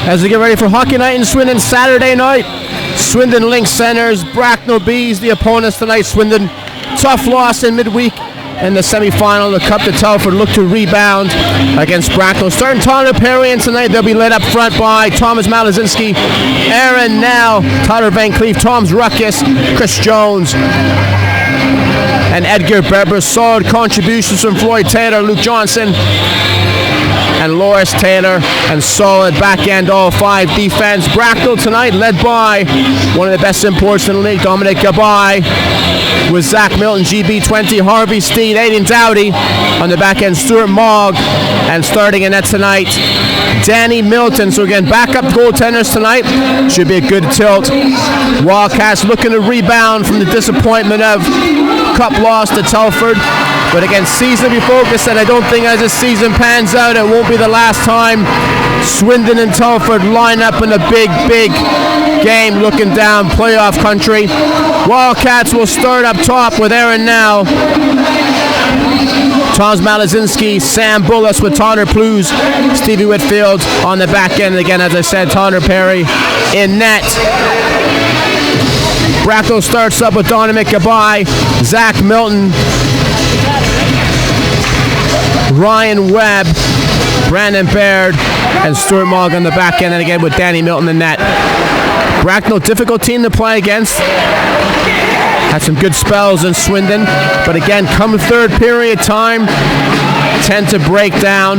As we get ready for hockey night in Swindon Saturday night. Swindon Link Centers, Bracknell Bees, the opponents tonight. Swindon, tough loss in midweek in the semi-final of the Cup to Telford. Look to rebound against Bracknell. Starting Tyler Perry, and tonight they'll be led up front by Thomas Malazinski, Aaron Now, Tyler Van Cleef, Tom's Ruckus, Chris Jones, and Edgar Berber. Solid contributions from Floyd Taylor, Luke Johnson, and Loris Taylor, and solid back end all five defense. Bracknell tonight led by one of the best imports in the league, Dominic Gabai, with Zach Milton, GB20, Harvey Steed, Aiden Dowdy on the back end, Stuart Mogg, and starting in net tonight, Danny Milton. So again, backup goaltenders tonight. Should be a good tilt. Wildcats looking to rebound from the disappointment of Cup loss to Telford. But again, seasonally focused, and I don't think as this season pans out, it won't be the last time Swindon and Telford line up in a big game looking down playoff country. Wildcats will start up top with Aaron Now, Thomas Malazinski, Sam Bullis with Tanner Plews, Stevie Whitfield on the back end. Again, as I said, Tanner Perry in net. Bracknell starts up with Dominic Gabai, Zach Milton, Ryan Webb, Brandon Baird, and Stuart Mogg on the back end, and again with Danny Milton in net. Bracknell, difficult team to play against. Had some good spells in Swindon, but again, come third period time, tend to break down.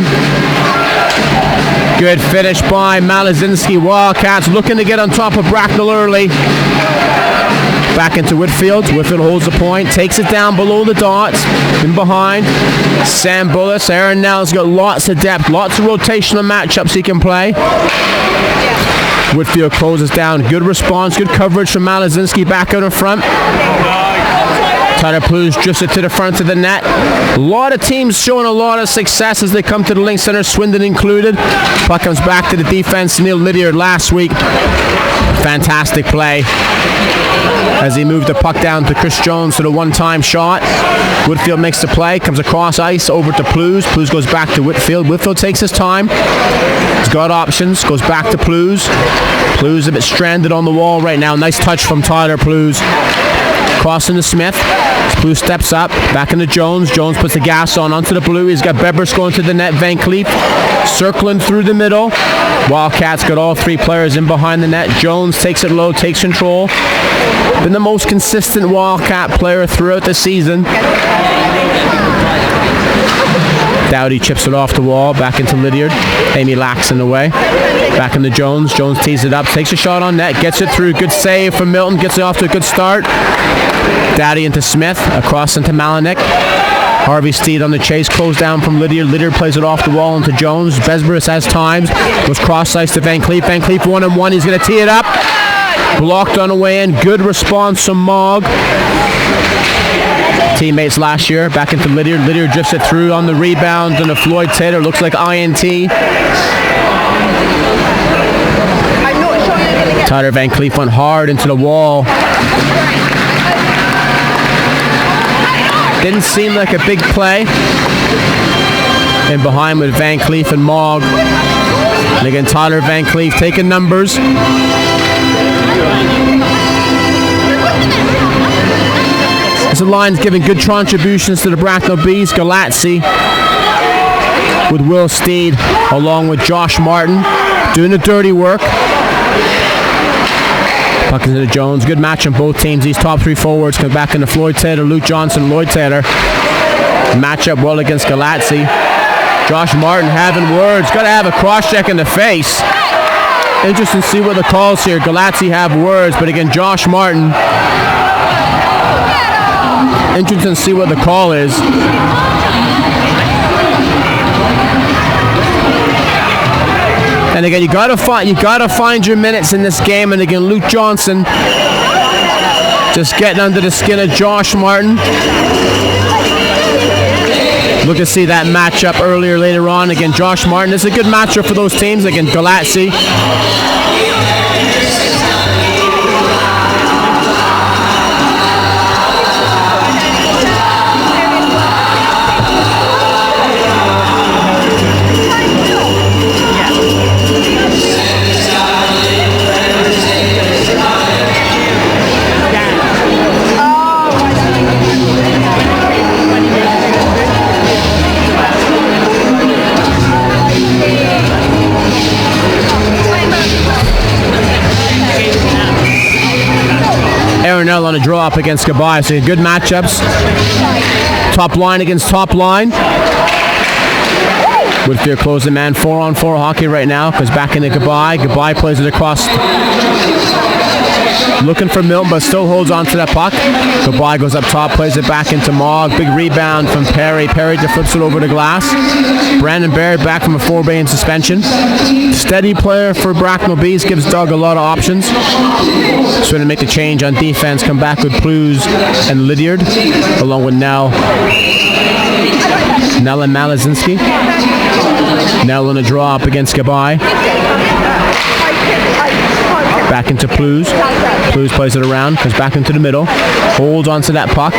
Good finish by Malazinski. Wildcats looking to get on top of Bracknell early. Back into Whitfield. Whitfield holds the point, takes it down below the dots, in behind. Sam Bullis. Aaron Now's got lots of depth, lots of rotational matchups he can play. Whitfield closes down. Good response, good coverage from Malazinski back out in front. Tyler Plews drifts it to the front of the net. A lot of teams showing a lot of success as they come to the Link Center, Swindon included. Puck comes back to the defense. Neil Lydiard last week. Fantastic play as he moved the puck down to Chris Jones for the one-time shot. Whitfield makes the play, comes across ice over to Plews. Plews goes back to Whitfield. Whitfield takes his time. He's got options, goes back to Plews. Plews a bit stranded on the wall right now. Nice touch from Tyler Plews. Crossing to Smith. Plews steps up, back into Jones. Jones puts the gas on onto the blue. He's got Bebers going to the net. Van Cleef circling through the middle. Wildcats got all three players in behind the net. Jones takes it low, takes control. Been the most consistent Wildcat player throughout the season. Dowdy chips it off the wall, back into Lydiard. Amy Lax in the way. Back into Jones. Jones tees it up, takes a shot on net, gets it through. Good save from Milton, gets it off to a good start. Dowdy into Smith, across into Malinik. Harvey Steed on the chase, closed down from Lydiard. Lydiard plays it off the wall into Jones. Besbris has times, goes cross-ice to Van Cleef. Van Cleef 1-on-1, he's going to tee it up. Blocked on the way in, good response from Mogg. Teammates last year, back into Lydiard. Lydiard drifts it through on the rebound, and a Floyd Taylor, looks like INT. Tyler Van Cleef went hard into the wall. Didn't seem like a big play. In behind with Van Cleef and Mogg. And again, Tyler Van Cleef taking numbers. This line's giving good contributions to the Bracknell Bees. Galatzi with Will Steed along with Josh Martin doing the dirty work. Puck into Jones. Good match on both teams. These top three forwards come back into Floyd Taylor, Luke Johnson, Lloyd Taylor. Match up well against Galatzi. Josh Martin having words. Got to have a cross-check in the face. Interesting to see what the calls here. Galatzi have words, but again, Josh Martin. Interesting to see what the call is. And again, you gotta find your minutes in this game. And again, Luke Johnson just getting under the skin of Josh Martin. Look to see that matchup earlier later on. Again, Josh Martin. It's a good matchup for those teams. Again, Galatzi. draw up against Gabai. So good matchups. Top line against top line. Whitfield closing man, 4-on-4 hockey right now. Goes back into Gabai. Gabai plays it across. Looking for Milton, but still holds on to that puck. Gabai goes up top, plays it back into Mogg. Big rebound from Perry. Perry just flips it over the glass. Brandon Baird back from a 4-game suspension. Steady player for Bracknell Bees, gives Doug a lot of options. Swindon make the change on defense, come back with Plews and Lydiard, along with Nell and Malazinski. Nell on a draw up against Gabai. Back into Plews. Plews plays it around, comes back into the middle, holds onto that puck,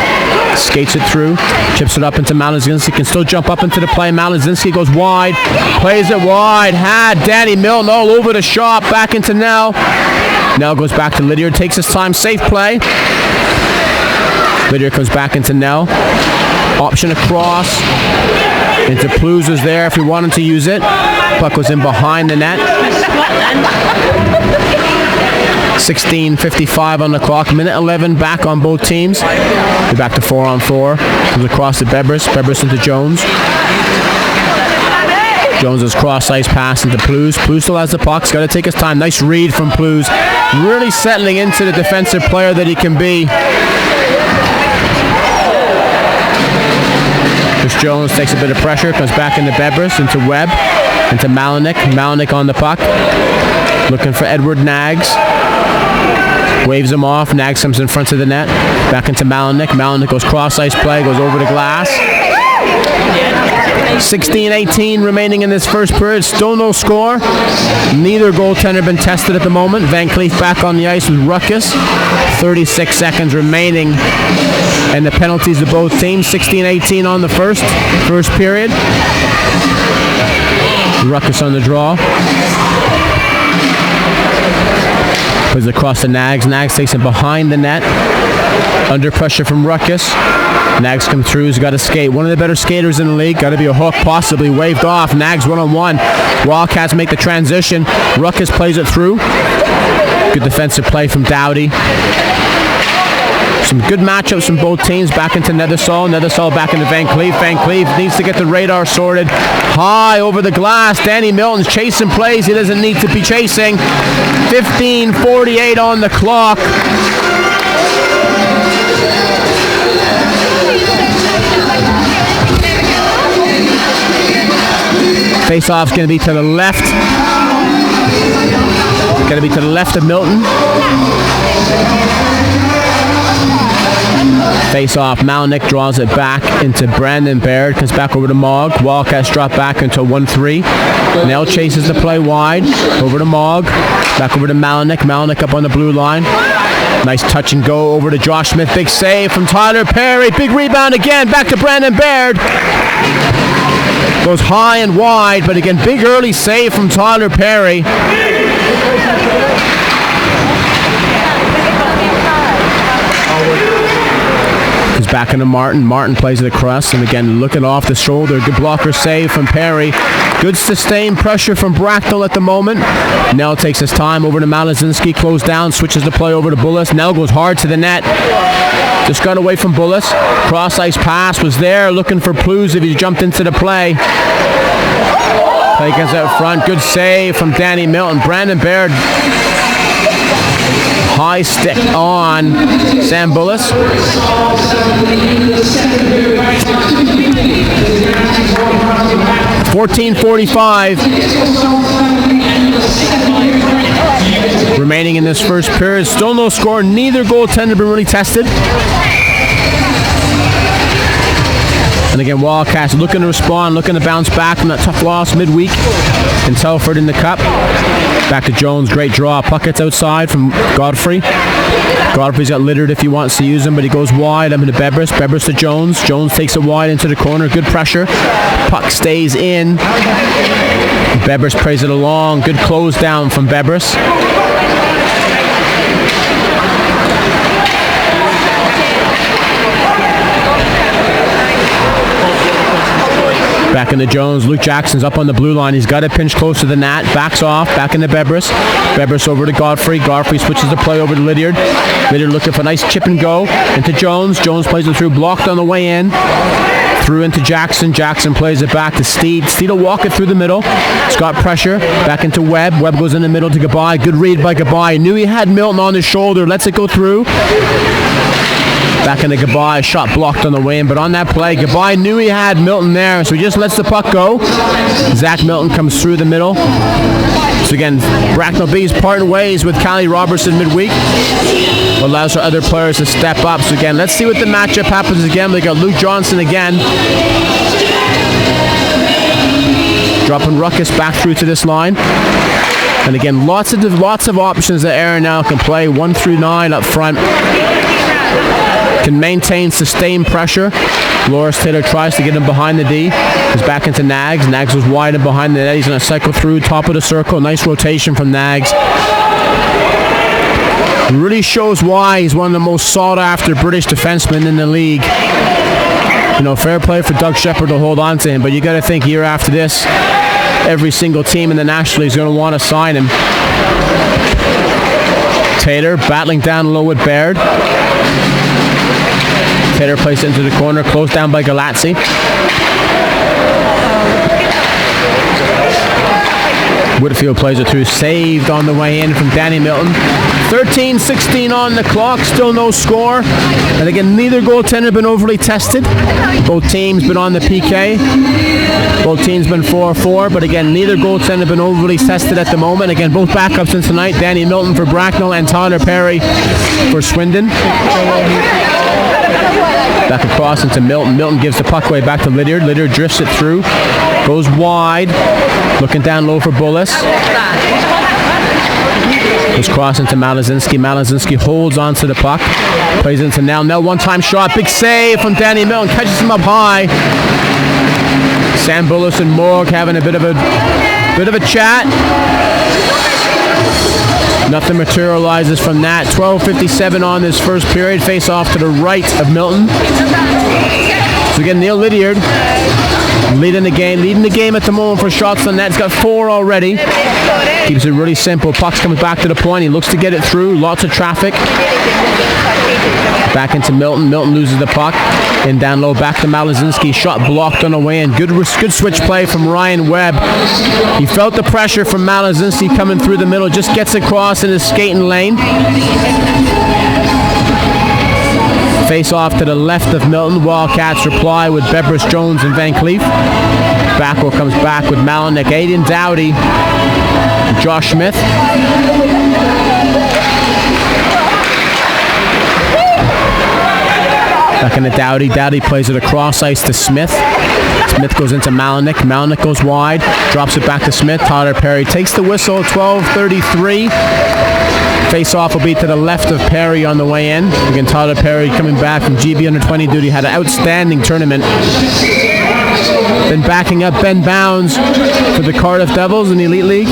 skates it through, chips it up into Malazinski, can still jump up into the play. Malazinski goes wide, plays it wide, had Danny Milton all over the shot, back into Nell. Nell goes back to Lydiard, takes his time, safe play. Lydiard comes back into Nell. Option across into Plews is there if you wanted to use it. Puck goes in behind the net. 16:55 on the clock. Minute 11 back on both teams. We're back to 4-on-4. Comes across to Bebris. Bebris into Jones. Jones' cross-ice pass into Plews. Plews still has the puck. He's got to take his time. Nice read from Plews. Really settling into the defensive player that he can be. Chris Jones takes a bit of pressure, comes back into Bebris, into Webb, into Malinik. Malinik on the puck, looking for Edward Nags. Waves him off. Nags comes in front of the net. Back into Malinik. Malinik goes cross-ice play, goes over the glass. 16-18 remaining in this first period. Still no score. Neither goaltender been tested at the moment. Van Cleef back on the ice with Ruckus. 36 seconds remaining. And the penalties of both teams. 16-18 on the first period. Ruckus on the draw. Plays across to Nags. Nags takes him behind the net. Under pressure from Ruckus. Nags come through. He's got to skate. One of the better skaters in the league. Got to be a hook, possibly waved off. Nags one-on-one. Wildcats make the transition. Ruckus plays it through. Good defensive play from Dowdy. Some good matchups from both teams. Back into Nethersall. Nethersall back into Van Cleef. Van Cleef needs to get the radar sorted. High over the glass. Danny Milton's chasing plays he doesn't need to be chasing. 15:48 on the clock. Face-off's going to be to the left. Going to be to the left of Milton. Face-off. Malinik draws it back into Brandon Baird. Comes back over to Mogg. Wildcats drop back into 1-3. Nell chases the play wide. Over to Mogg. Back over to Malinik. Malinik up on the blue line. Nice touch and go over to Josh Smith. Big save from Tyler Perry. Big rebound again. Back to Brandon Baird. Goes high and wide, but again, big early save from Tyler Perry. He's back into Martin. Martin plays it across, and again, looking off the shoulder. Good blocker save from Perry. Good sustained pressure from Bracknell at the moment. Nell takes his time over to Malazinski. Closed down, switches the play over to Bullis. Nell goes hard to the net. Just got away from Bullis. Cross-ice pass was there, looking for Plews if he jumped into the play. Play gets out front. Good save from Danny Milton. Brandon Baird. High stick on Sam Bullis. .14:45 remaining in this first period. Still no score. Neither goaltender been really tested. And again, Wildcats looking to respond, looking to bounce back from that tough loss midweek in Telford in the Cup. Back to Jones, great draw. Puck gets outside from Godfrey. Godfrey's got Lydiard if he wants to use him, but he goes wide up into Bebris. Bebris to Jones. Jones takes it wide into the corner. Good pressure. Puck stays in. Bebris plays it along. Good close down from Bebris. Back into Jones. Luke Jackson's up on the blue line. He's got it pinched close to the net. Backs off. Back into Bebris. Bebris over to Godfrey. Godfrey switches the play over to Lydiard. Lydiard looking for a nice chip and go. Into Jones. Jones plays it through. Blocked on the way in. Through into Jackson. Jackson plays it back to Steed. Steed will walk it through the middle. Scott pressure. Back into Webb. Webb goes in the middle to Gabai. Good read by Gabai. Knew he had Milton on his shoulder. Lets it go through. Back into Gabai. Shot blocked on the way in. But on that play, Gabai knew he had Milton there. So he just lets the puck go. Zach Milton comes through the middle. So again, Bracknell Bees parting ways with Callie Robertson midweek. Allows for other players to step up. So again, let's see what the matchup happens again. They got Luke Johnson again. Dropping Ruckus back through to this line. And again, lots of options that Aaron now can play. 1 through 9 up front. Can maintain sustained pressure. Loris Taylor tries to get him behind the D. He's back into Nags. Nags was wide and behind the net. He's going to cycle through top of the circle. Nice rotation from Nags. Really shows why he's one of the most sought-after British defensemen in the league. You know, fair play for Doug Shepard to hold on to him, but you got to think year after this, every single team in the National League is going to want to sign him. Taylor battling down low with Baird. Taylor placed into the corner, closed down by Galazzi. Whitfield plays it through, saved on the way in from Danny Milton. 13-16 on the clock, still no score. And again, neither goaltender have been overly tested. Both teams been on the PK. Both teams been 4-4, but again, neither goaltender have been overly tested at the moment. Again, both backups in tonight. Danny Milton for Bracknell and Tyler Perry for Swindon. Back across into Milton. Milton gives the puck away back to Lydiard. Lydiard drifts it through. Goes wide. Looking down low for Bullis. Goes cross into Malazinski. Malazinski holds onto the puck. Plays into Nell. Nell one-time shot. Big save from Danny Milton. Catches him up high. Sam Bullis and Morg having a bit of a chat. Nothing materializes from that. 12:57 on this first period. Face off to the right of Milton. So again, Neil Lydiard leading the game at the moment for shots on net. He's got 4 already. Keeps it really simple. Puck's coming back to the point. He looks to get it through. Lots of traffic. Back into Milton. Milton loses the puck. In down low, back to Malazinski. Shot blocked on the way in. Good switch play from Ryan Webb. He felt the pressure from Malazinski coming through the middle. Just gets across in his skating lane. Face off to the left of Milton. Wildcats reply with Bebris, Jones, and Van Cleef. Backwell comes back with Malinek, Aiden Dowdy, Josh Smith. Back into Dowdy. Dowdy plays it across ice to Smith. Smith goes into Malinek. Malinek goes wide. Drops it back to Smith. Tyler Perry takes the whistle. 12:33. Face-off will be to the left of Perry on the way in. Again, Tyler Perry coming back from GB Under-20 duty. Had an outstanding tournament. Been backing up Ben Bounds for the Cardiff Devils in the Elite League.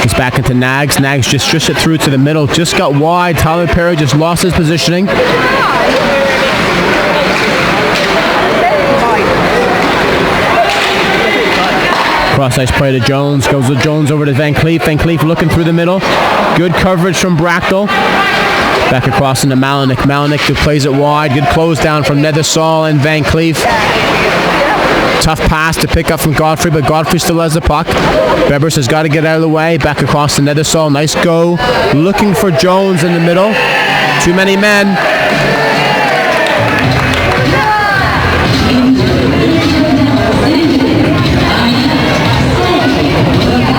He's back into Nags. Nags just stretched it through to the middle. Just got wide. Tyler Perry just lost his positioning. Cross-ice play to Jones. Goes with Jones over to Van Cleef. Van Cleef looking through the middle. Good coverage from Bracknell. Back across into Malinek. Malinek who plays it wide. Good close down from Nethersall and Van Cleef. Tough pass to pick up from Godfrey, but Godfrey still has the puck. Bebris has got to get out of the way. Back across to Nethersall. Nice go. Looking for Jones in the middle. Too many men.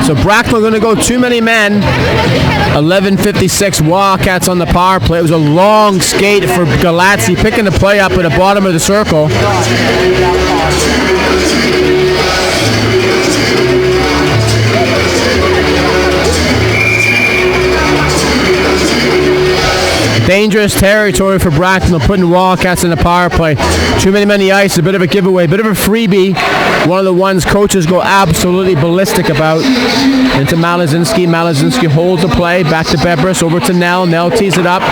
So Bracknell going to go too many men. 11:56 Wildcats on the power play. It was a long skate for Galazzi, picking the play up at the bottom of the circle. Dangerous territory for Bracknell, putting Wildcats in the power play. Too many men on the ice, a bit of a giveaway, a bit of a freebie. One of the ones coaches go absolutely ballistic about. Into Malazinski. Malazinski holds the play, back to Bebris, over to Nell. Nell tees it up,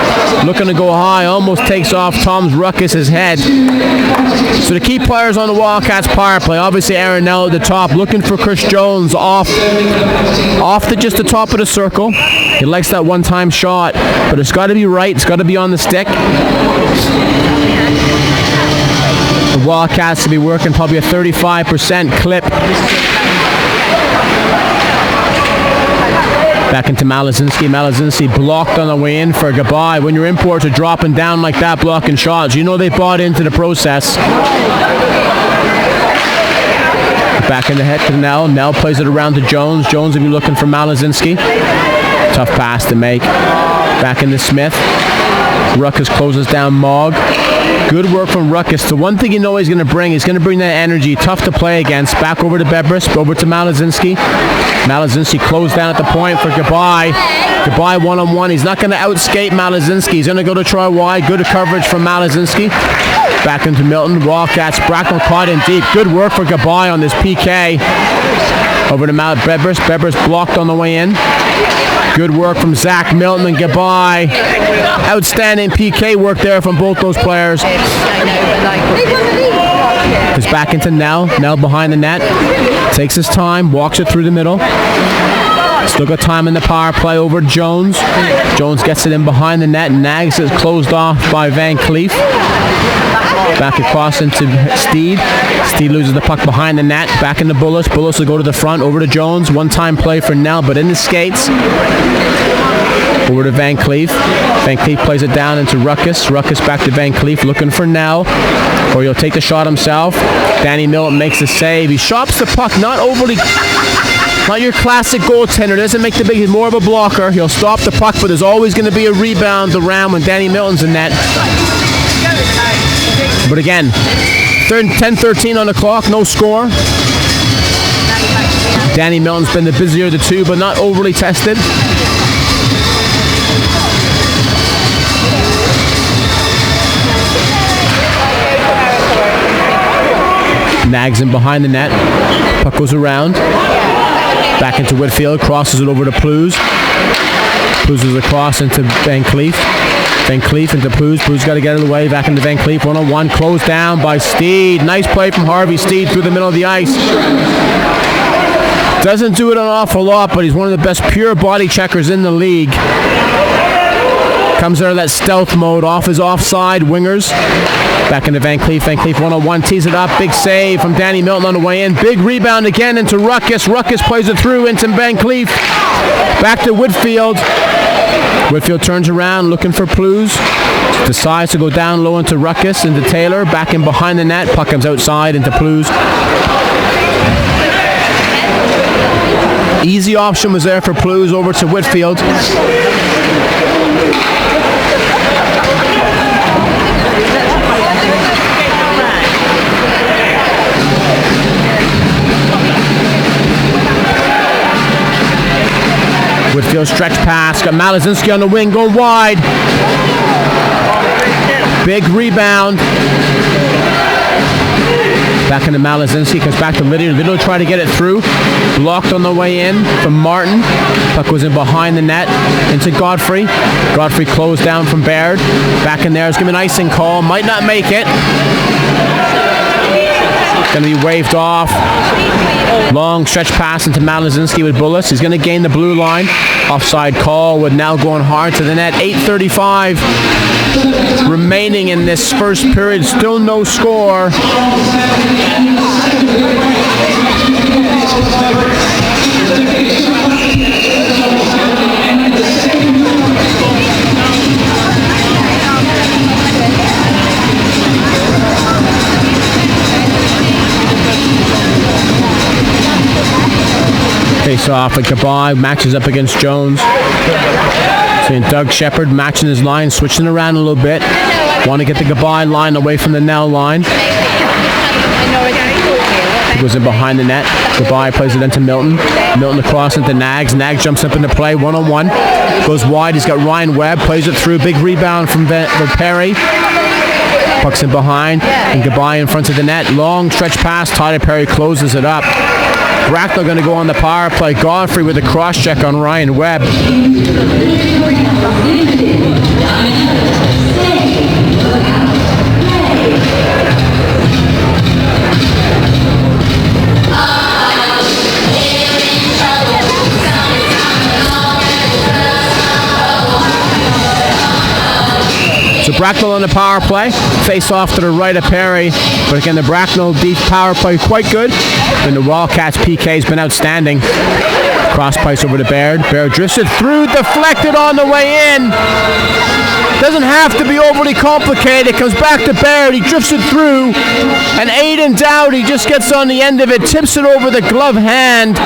looking to go high, almost takes off Tom's Ruckus's head. So the key players on the Wildcats power play, obviously Aaron Nell at the top, looking for Chris Jones off just the top of the circle. He likes that one-time shot, but it's got to be right. It's got to be on the stick. The Wildcats will be working probably a 35% clip. Back into Malazinski. Malazinski blocked on the way in for Gabai. When your imports are dropping down like that, blocking shots, you know they bought into the process. Back in the head to Nell. Nell plays it around to Jones. Jones will be looking for Malazinski. Tough pass to make. Back into Smith. Ruckus closes down Mogg. Good work from Ruckus. The one thing you know he's going to bring that energy. Tough to play against. Back over to Bebris. Over to Malazinski. Malazinski closed down at the point for Gabai. Gabai one-on-one. He's not going to outskate Malazinski. He's going to go to try wide. Good coverage from Malazinski. Back into Milton. Wildcats. Bracknell caught in deep. Good work for Gabai on this PK. Over to Bebris. Bebris blocked on the way in. Good work from Zach Milton and Gabai. Outstanding PK work there from both those players. Goes back into Nell. Nell behind the net. Takes his time. Walks it through the middle. Still got time in the power play over Jones. Jones gets it in behind the net. Nags is closed off by Van Cleef. Back across into Steed. Steed loses the puck behind the net. Back into Bullis. Bullis will go to the front. Over to Jones. One-time play for Nell, but in the skates. Over to Van Cleef. Van Cleef plays it down into Ruckus. Ruckus back to Van Cleef looking for Nell. Or he'll take the shot himself. Danny Milton makes the save. He shops the puck, not your classic goaltender. Doesn't make the big, he's more of a blocker. He'll stop the puck, but there's always going to be a rebound around when Danny Milton's in net. But again, 10-13 on the clock, no score. Danny Milton's been the busier of the two, but not overly tested. Nags in behind the net. Puck goes around. Back into Whitfield. Crosses it over to Plews. Plews is across into Van Cleef. Van Cleef into Plews. Plews got to get out of the way. Back into Van Cleef. 1-on-1. Closed down by Steed. Nice play from Harvey Steed through the middle of the ice. Doesn't do it an awful lot, but he's one of the best pure body checkers in the league. Comes out of that stealth mode off his offside wingers. Back into Van Cleef. Van Cleef 1-on-1. Tees it up. Big save from Danny Milton on the way in. Big rebound again into Ruckus. Ruckus plays it through into Van Cleef. Back to Whitfield. Whitfield turns around looking for Plews. Decides to go down low into Ruckus, into Taylor. Back in behind the net. Puck comes outside into Plews. Easy option was there for Plews over to Whitfield. Whitfield stretch pass, got Malazinski on the wing, going wide. Big rebound. Back into Malazinski, comes back to Lydia. Lydia try to get it through. Blocked on the way in from Martin. Puck was in behind the net into Godfrey. Godfrey closed down from Baird. Back in there, it's going to be an icing call. Might not make it. Going to be waved off. Long stretch pass into Malazinski with Bullis. He's going to gain the blue line. Offside call with now going hard to the net. 8:35 remaining in this first period. Still no score. Face off at Gabai, matches up against Jones. Seeing Doug Shepard matching his line, switching around a little bit. Want to get the Gabai line away from the Nell line. Goes in behind the net. Goodbye plays it into Milton. Milton across into Nags. Nags jumps up into play, one-on-one. Goes wide. He's got Ryan Webb. Plays it through. Big rebound from Perry. Puck's in behind. And Goodbye in front of the net. Long stretch pass. Tyler Perry closes it up. Bracknell going to go on the power play. Godfrey with a cross check on Ryan Webb. So Bracknell on the power play, face off to the right of Perry, but again the Bracknell deep power play quite good, and the Wildcats PK has been outstanding. Cross pass over to Baird. Baird drifts it through, deflected on the way in. Doesn't have to be overly complicated. Comes back to Baird. He drifts it through, and Aiden Dowdy just gets on the end of it, tips it over the glove hand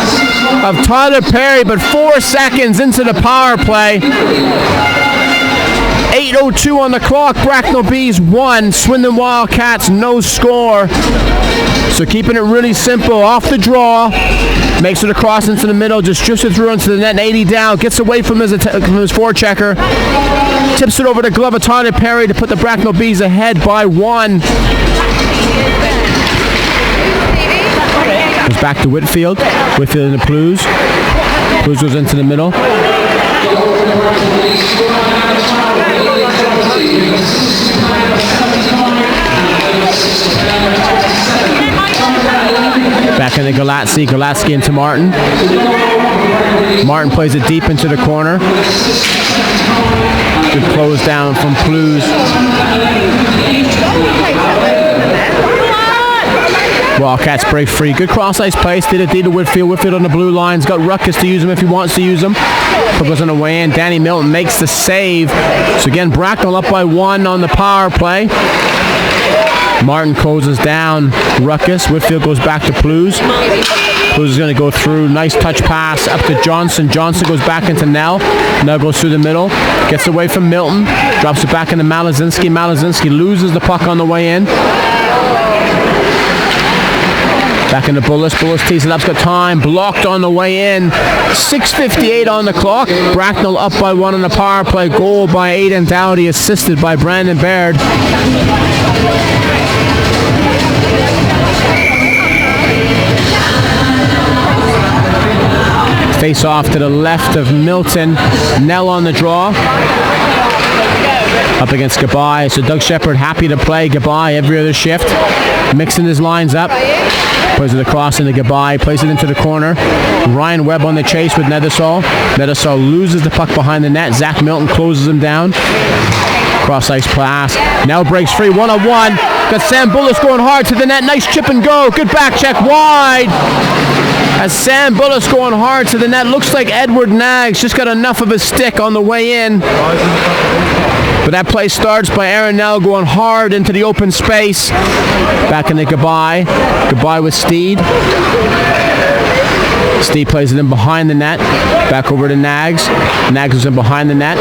of Tyler Perry, but 4 seconds into the power play. 8:02 on the clock. Bracknell Bees 1, Swindon Wildcats no score. So keeping it really simple. Off the draw, makes it across into the middle, just drifts it through into the net. 80 down, gets away from his forechecker, tips it over the glove of Tyler Perry to put the Bracknell Bees ahead by 1. Goes back to Whitfield. Whitfield in the Blues. Blues goes into the middle. Back into Galatsi. Galatsi into Martin. Martin plays it deep into the corner. Good close down from Blues. Wildcats break free. Good cross-ice place. Did it to Whitfield. Whitfield on the blue line. He's got Ruckus to use him if he wants to use him. Puck goes on the way in. Danny Milton makes the save. So again, Bracknell up by 1 on the power play. Martin closes down Ruckus. Whitfield goes back to Blues. Blues is going to go through. Nice touch pass up to Johnson. Johnson goes back into Nell. Nell goes through the middle. Gets away from Milton. Drops it back into Malazinski. Malazinski loses the puck on the way in. Back into Bullis. Bullis tees it up. Got time. Blocked on the way in. 6:58 on the clock. Bracknell up by 1 on the power play. Goal by Aiden Dowdy, assisted by Brandon Baird. Face off to the left of Milton. Nell on the draw. Up against Goodbye. So Doug Shepard happy to play Goodbye every other shift. Mixing his lines up. Plays it across into Goodbye. Plays it into the corner. Ryan Webb on the chase with Nethersall. Nethersall loses the puck behind the net. Zach Milton closes him down. Cross ice pass. Now breaks free. 1-on-1. Got Sam Bullis going hard to the net. Nice chip and go. Good back check wide. As Sam Bullis going hard to the net. Looks like Edward Nags just got enough of a stick on the way in. But that play starts by Aaron Nell going hard into the open space. Back into Goodbye. Goodbye with Steed. Steed plays it in behind the net. Back over to Nags. Nags is in behind the net.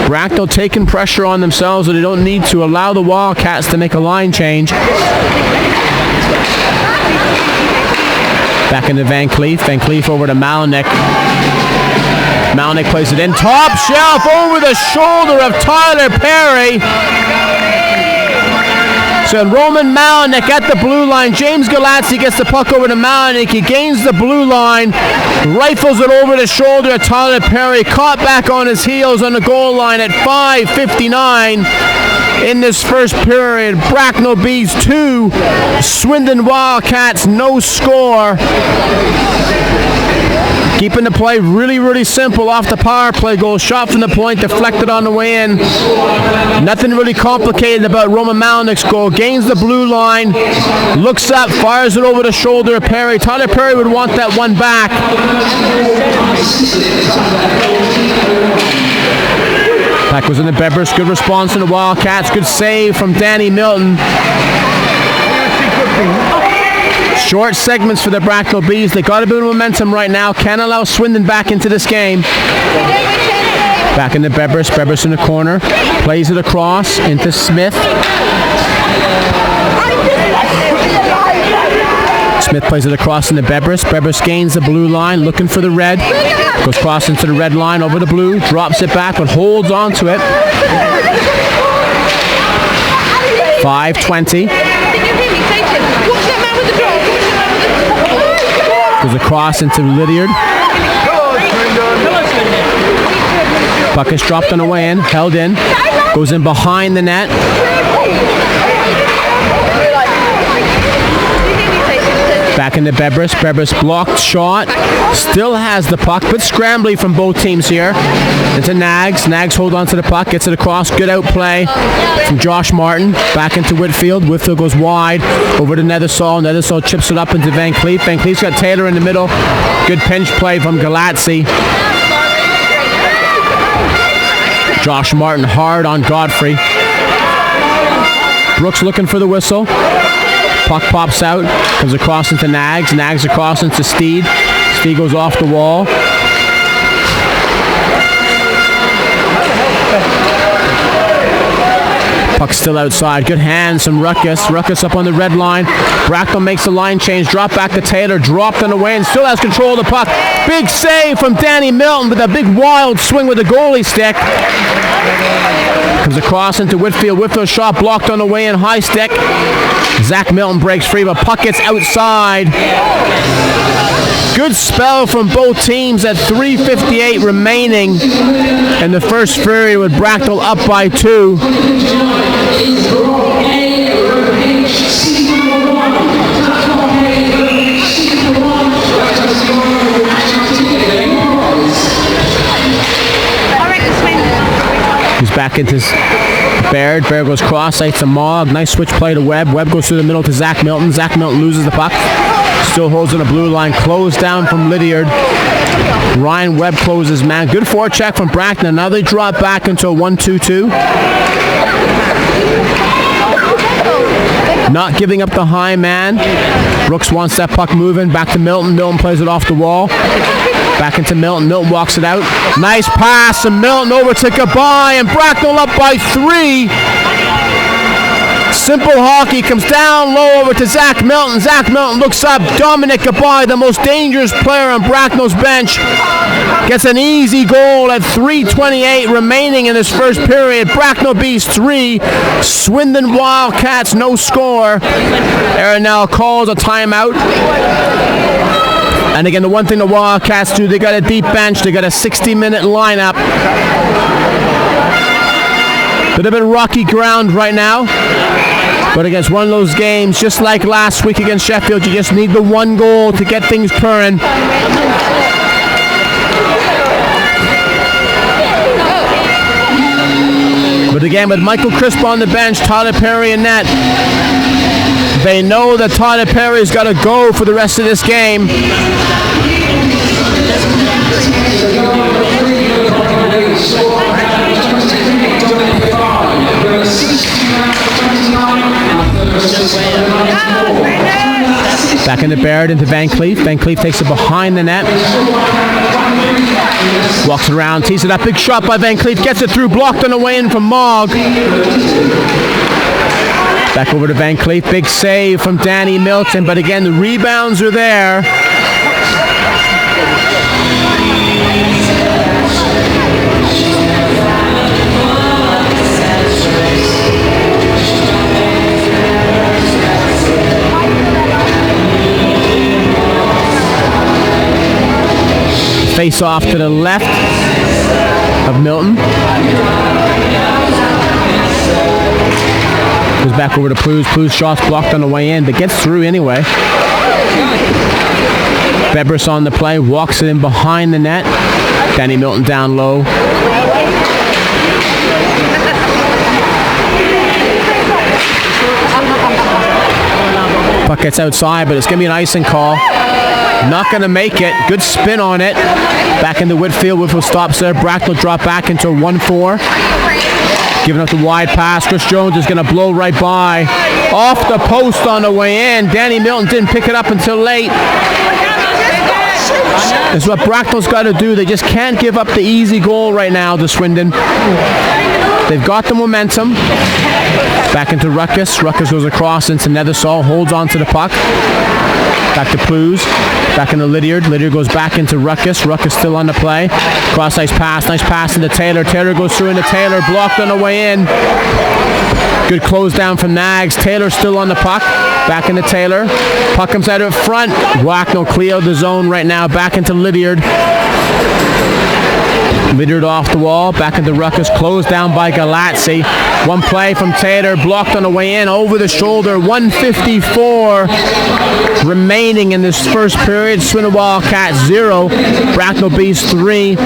Bracknell taking pressure on themselves, so they don't need to allow the Wildcats to make a line change. Back into Van Cleef. Van Cleef over to Malinek. Malinek plays it in. Top shelf over the shoulder of Tyler Perry. So Roman Malinek at the blue line. James Galatsi gets the puck over to Malinek. He gains the blue line. Rifles it over the shoulder of Tyler Perry. Caught back on his heels on the goal line at 5:59 in this first period. Bracknell Bees 2. Swindon Wildcats no score. Keeping the play really, really simple off the power play goal. Shot from the point, deflected on the way in. Nothing really complicated about Roman Malinek's goal. Gains the blue line, looks up, fires it over the shoulder of Perry. Tyler Perry would want that one back. That goes into Bebbers. Good response from the Wildcats. Good save from Danny Milton. Short segments for the Bracknell Bees. They got a bit of momentum right now. Can't allow Swindon back into this game. Back into Bebbers. Bebbers in the corner. Plays it across into Smith. Smith plays it across into Bebris. Bebris gains the blue line, looking for the red. Goes cross into the red line, over the blue. Drops it back, but holds on to it. 5:20. Goes across into Lydiard. Puck is dropped on the way in, held in. Goes in behind the net. Back into Bebris. Bebris blocked shot. Still has the puck, but scrambly from both teams here. Into Nags. Nags hold on to the puck. Gets it across. Good outplay from Josh Martin. Back into Whitfield. Whitfield goes wide. Over to Nethersall. Nethersall chips it up into Van Cleef. Van Cleef's got Taylor in the middle. Good pinch play from Galatzi. Josh Martin hard on Godfrey. Brooks looking for the whistle. Puck pops out, comes across into Nags. Nags across into Steed. Steed goes off the wall. Puck still outside. Good hands from Ruckus. Ruckus up on the red line. Bracknell makes the line change. Drop back to Taylor. Dropped on the way and still has control of the puck. Big save from Danny Milton with a big wild swing with the goalie stick. Comes across into Whitfield. Whitfield shot blocked on the way in. High stick. Zach Milton breaks free, but puck gets outside. Good spell from both teams at 3:58 remaining in the first period with Bracknell up by 2. He's back into Baird. Baird goes cross ice to Mogg. Nice switch play to Webb. Webb goes through the middle to Zach Milton. Zach Milton loses the puck. Still holds on the blue line. Closed down from Lydiard. Ryan Webb closes man. Good forecheck from Bracknell. Now they drop back into a 1-2-2. Not giving up the high man. Brooks wants that puck moving. Back to Milton. Milton plays it off the wall. Back into Milton. Milton walks it out. Nice pass from Milton over to Gabai, and Bracknell up by 3. Simple hockey comes down low over to Zach Milton. Zach Milton looks up. Dominic Gabai, the most dangerous player on Bracknell's bench, gets an easy goal at 3:28 remaining in this first period. Bracknell Bees 3, Swindon Wildcats no score. Aaron now calls a timeout. And again, the one thing the Wildcats do, they got a deep bench. They got a 60-minute lineup. Bit of a rocky ground right now. But against one of those games, just like last week against Sheffield, you just need the one goal to get things purring. But again, with Michael Crisp on the bench, Tyler Perry in net, they know that Tyler Perry's got to go for the rest of this game. Back into Barrett, into Van Cleef. Van Cleef takes it behind the net. Walks around, tees it up. Big shot by Van Cleef. Gets it through. Blocked on the way in from Mogg. Back over to Van Cleef. Big save from Danny Milton. But again, the rebounds are there. Face off to the left of Milton. Goes back over to Plews. Plews shot's blocked on the way in, but gets through anyway. Bebris on the play, walks it in behind the net. Danny Milton down low. Puck gets outside, but it's going to be an icing call. Not going to make it. Good spin on it. Back into Whitfield. Whitfield stops there. Bracknell drop back into a 1-4. Giving up the wide pass. Chris Jones is going to blow right by. Off the post on the way in. Danny Milton didn't pick it up until late. That's what Bracknell's got to do. They just can't give up the easy goal right now to Swindon. They've got the momentum. Back into Ruckus. Ruckus goes across into Nethersall. Holds on to the puck. Back to Plews. Back into Lydiard. Lydiard goes back into Ruckus. Ruckus still on the play. Cross-ice pass. Nice pass into Taylor. Taylor goes through into Taylor. Blocked on the way in. Good close down from Nags. Taylor still on the puck. Back into Taylor. Puck comes out in front. Bracknell clear the zone right now. Back into Lydiard. Lydiard off the wall. Back into Ruckus. Closed down by Galatzi. One play from Taylor. Blocked on the way in. Over the shoulder. 1:54 remaining in this first period. Swindon Wildcats 0. Bracknell Bees 3.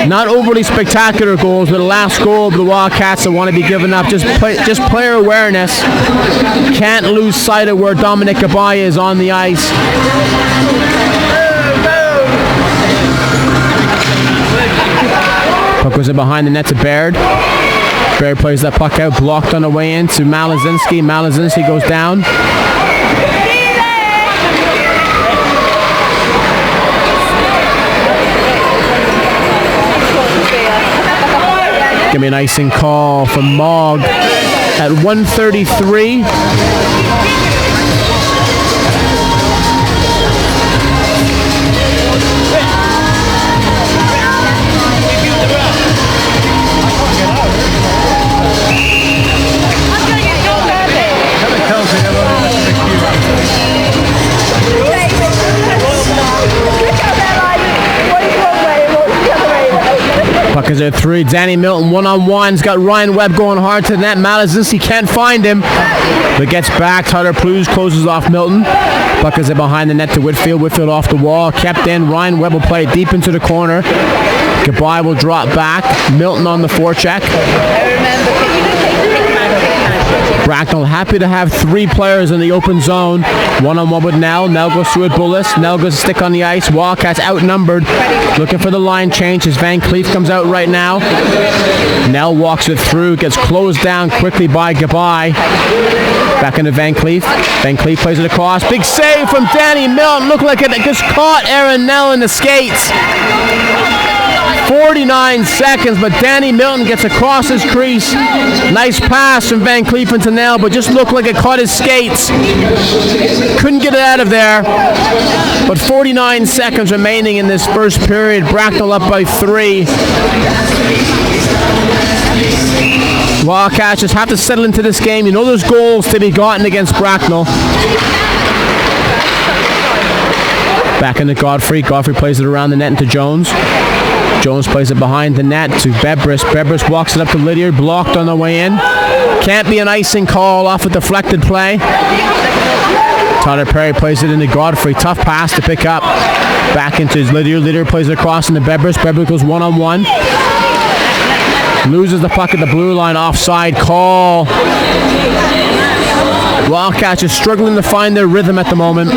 Not overly spectacular goals, but the last goal of the Wildcats that want to be given up. Just player awareness. Can't lose sight of where Dominic Abaya is on the ice. Puck goes in behind the net to Baird. Baird plays that puck out, blocked on the way in to Malazinski. Malazinski goes down. Give me an icing call from Mogg at 1:33. Puck is at 3. Danny Milton one-on-one's got Ryan Webb going hard to the net. Malazinski can't find him, but gets back. Tyler Plews closes off Milton. Puck is behind the net to Whitfield. Whitfield off the wall. Kept in. Ryan Webb will play it deep into the corner. Goodbye will drop back. Milton on the forecheck. Bracknell happy to have 3 players in the open zone. One-on-one with Nell. Nell goes through at Bullis. Nell goes to stick on the ice. Wildcats outnumbered. Looking for the line change as Van Cleef comes out right now. Nell walks it through. Gets closed down quickly by Goodbye. Back into Van Cleef. Van Cleef plays it across. Big save from Danny Milton. Looked like it just caught Aaron Nell in the skates. 49 seconds, but Danny Milton gets across his crease. Nice pass from Van Cleef into Nell, but just looked like it caught his skates. Couldn't get it out of there. But 49 seconds remaining in this first period. Bracknell up by 3. Wildcats just have to settle into this game. You know there's goals to be gotten against Bracknell. Back into Godfrey. Godfrey plays it around the net into Jones. Jones plays it behind the net to Bebris. Bebris walks it up to Lydiard. Blocked on the way in. Can't be an icing call off a deflected play. Tyler Perry plays it into Godfrey. Tough pass to pick up. Back into Lydiard. Lydiard plays it across into Bebris. Bebris goes one-on-one. Loses the puck at the blue line. Offside call. Wildcats are struggling to find their rhythm at the moment.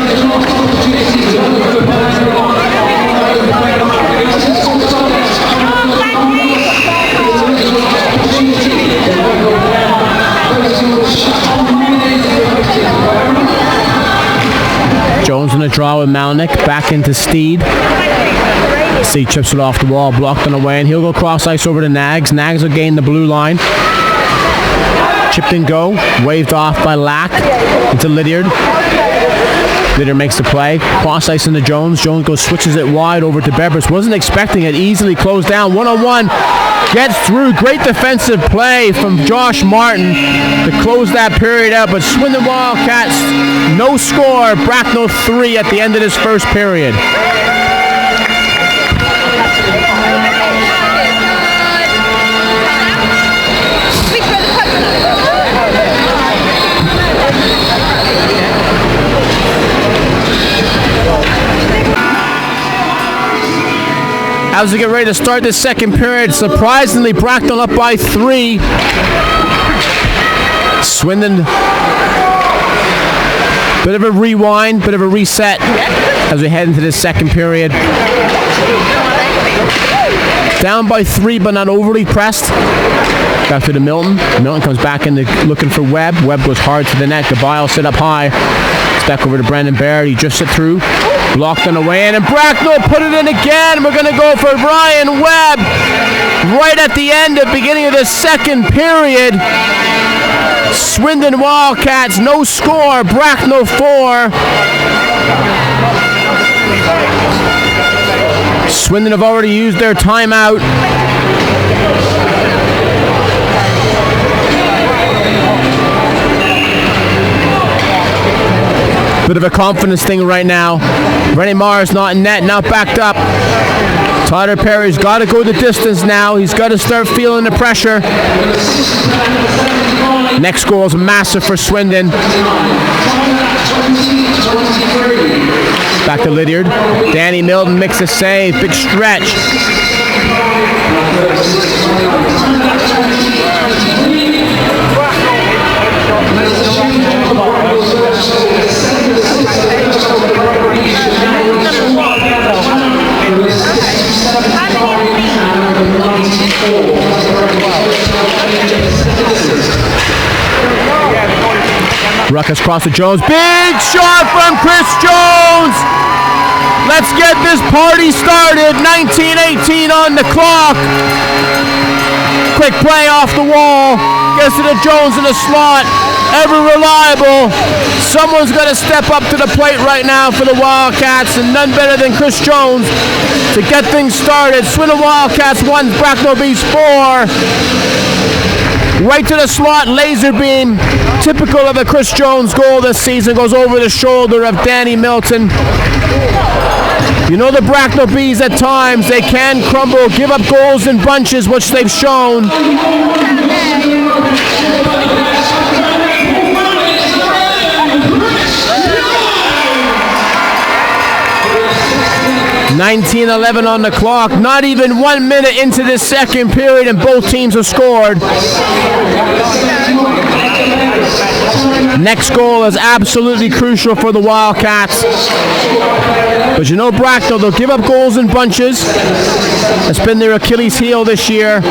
Jones in a draw with Malnick. Back into Steed. Steed chips it off the wall. Blocked on the way, and he'll go cross ice over to Nags. Nags will gain the blue line. Chipped and go. Waved off by Lack into Lydiard. Lydiard makes the play. Cross ice into Jones. Jones goes, switches it wide over to Bebris. Wasn't expecting it. Easily closed down. One-on-one. Gets through. Great defensive play from Josh Martin to close that period out. But Swindon Wildcats, no score. Bracknell 3 at the end of this first period. As we get ready to start this second period, surprisingly, Bracknell up by 3. Swindon, bit of a rewind, bit of a reset as we head into this second period. Down by 3, but not overly pressed. Back to the Milton. Milton comes back in looking for Webb. Webb goes hard to the net. Goodbye will sit up high. It's back over to Brendan Baird. He drifts it through. Blocked on the way in, and Bracknell put it in again. We're going to go for Ryan Webb. right at the end, the beginning of the second period. Swindon Wildcats, no score. Bracknell 4. Swindon have already used their timeout. Bit of a confidence thing right now. Rennie Marr's not in net, now backed up. Tyler Perry's got to go the distance now. He's got to start feeling the pressure. Next goal is massive for Swindon. Back to Lydiard. Danny Milton makes a save. Big stretch. Ruckus cross to Jones. Big shot from Chris Jones. Let's get this party started. 19:18 on the clock. Quick play off the wall. Gets to the Jones in the slot. Ever reliable. Someone's got to step up to the plate right now for the Wildcats, and none better than Chris Jones to get things started. Swindon Wildcats 1, Bracknell Bees 4. Right to the slot, laser beam. Typical of a Chris Jones goal this season. Goes over the shoulder of Danny Milton. You know the Bracknell Bees at times, they can crumble, give up goals in bunches, which they've shown. 19:11 on the clock. Not even 1 minute into this second period and both teams have scored. Next goal is absolutely crucial for the Wildcats. But you know Bracknell, they'll give up goals in bunches. That's been their Achilles heel this year.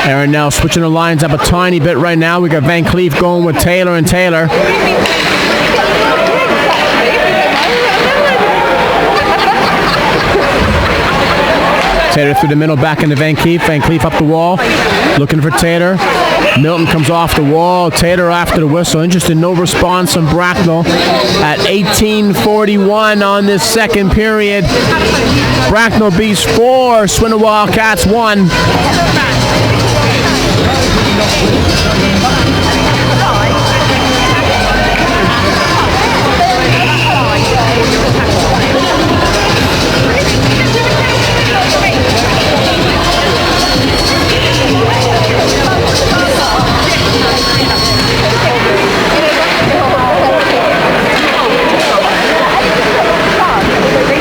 Aaron now switching the lines up a tiny bit right now. We got Van Cleef going with Taylor and Taylor. Taylor through the middle, back into Van Cleef. Van Cleef up the wall, looking for Taylor. Milton comes off the wall. Taylor after the whistle. Interesting, no response from Bracknell at 18:41 on this second period. Bracknell Bees 4, Swindon Wildcats 1.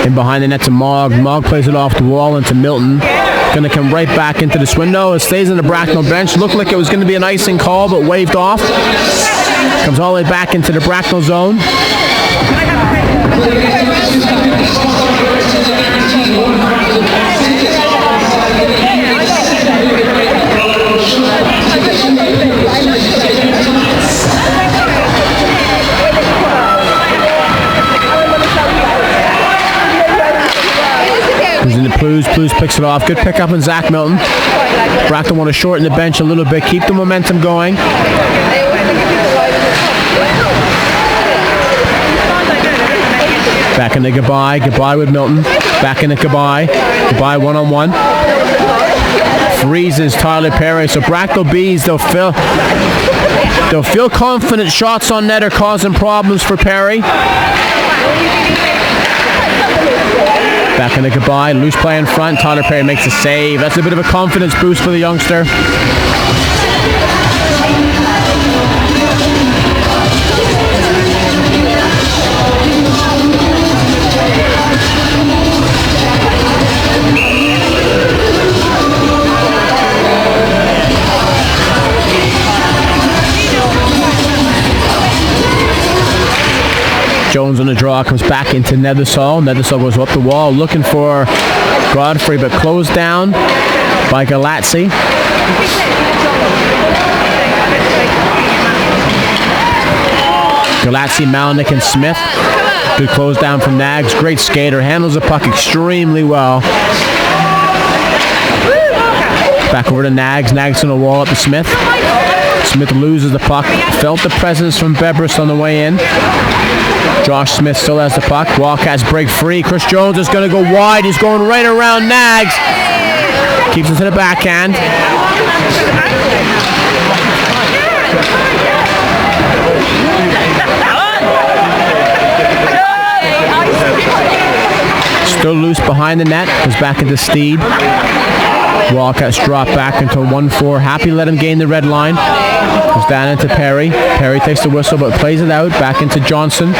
In behind the net to Mogg. Mogg plays it off the wall into Milton. Going to come right back into this window. It stays in the Bracknell bench. Looked like it was going to be an icing call, but waved off. Comes all the way back into the Bracknell zone. He's in the Blues. Blues picks it off. Good pickup on Zach Milton. Bracknell want to shorten the bench a little bit, keep the momentum going. Back into Goodbye. Goodbye with Milton. Back into Goodbye. Goodbye one-on-one. Freezes Tyler Perry. So Bracknell Bees, they'll feel confident shots on net are causing problems for Perry. Back into Goodbye, loose play in front. Tyler Perry makes a save. That's a bit of a confidence boost for the youngster. Jones on the draw, comes back into Nethersall. Nethersall goes up the wall looking for Godfrey, but closed down by Galazzi. Galazzi, Malnick, and Smith. Good close down from Nags. Great skater. Handles the puck extremely well. Back over to Nags. Nags going to wall up to Smith. Smith loses the puck. Felt the presence from Bebris on the way in. Josh Smith still has the puck. Wildcats break free. Chris Jones is going to go wide. He's going right around Nags. Keeps it to the backhand. Still loose behind the net. Goes back into Steed. Wildcats drop back into 1-4. Happy let him gain the red line. Goes down into Perry. Perry takes the whistle but plays it out. Back into Johnson.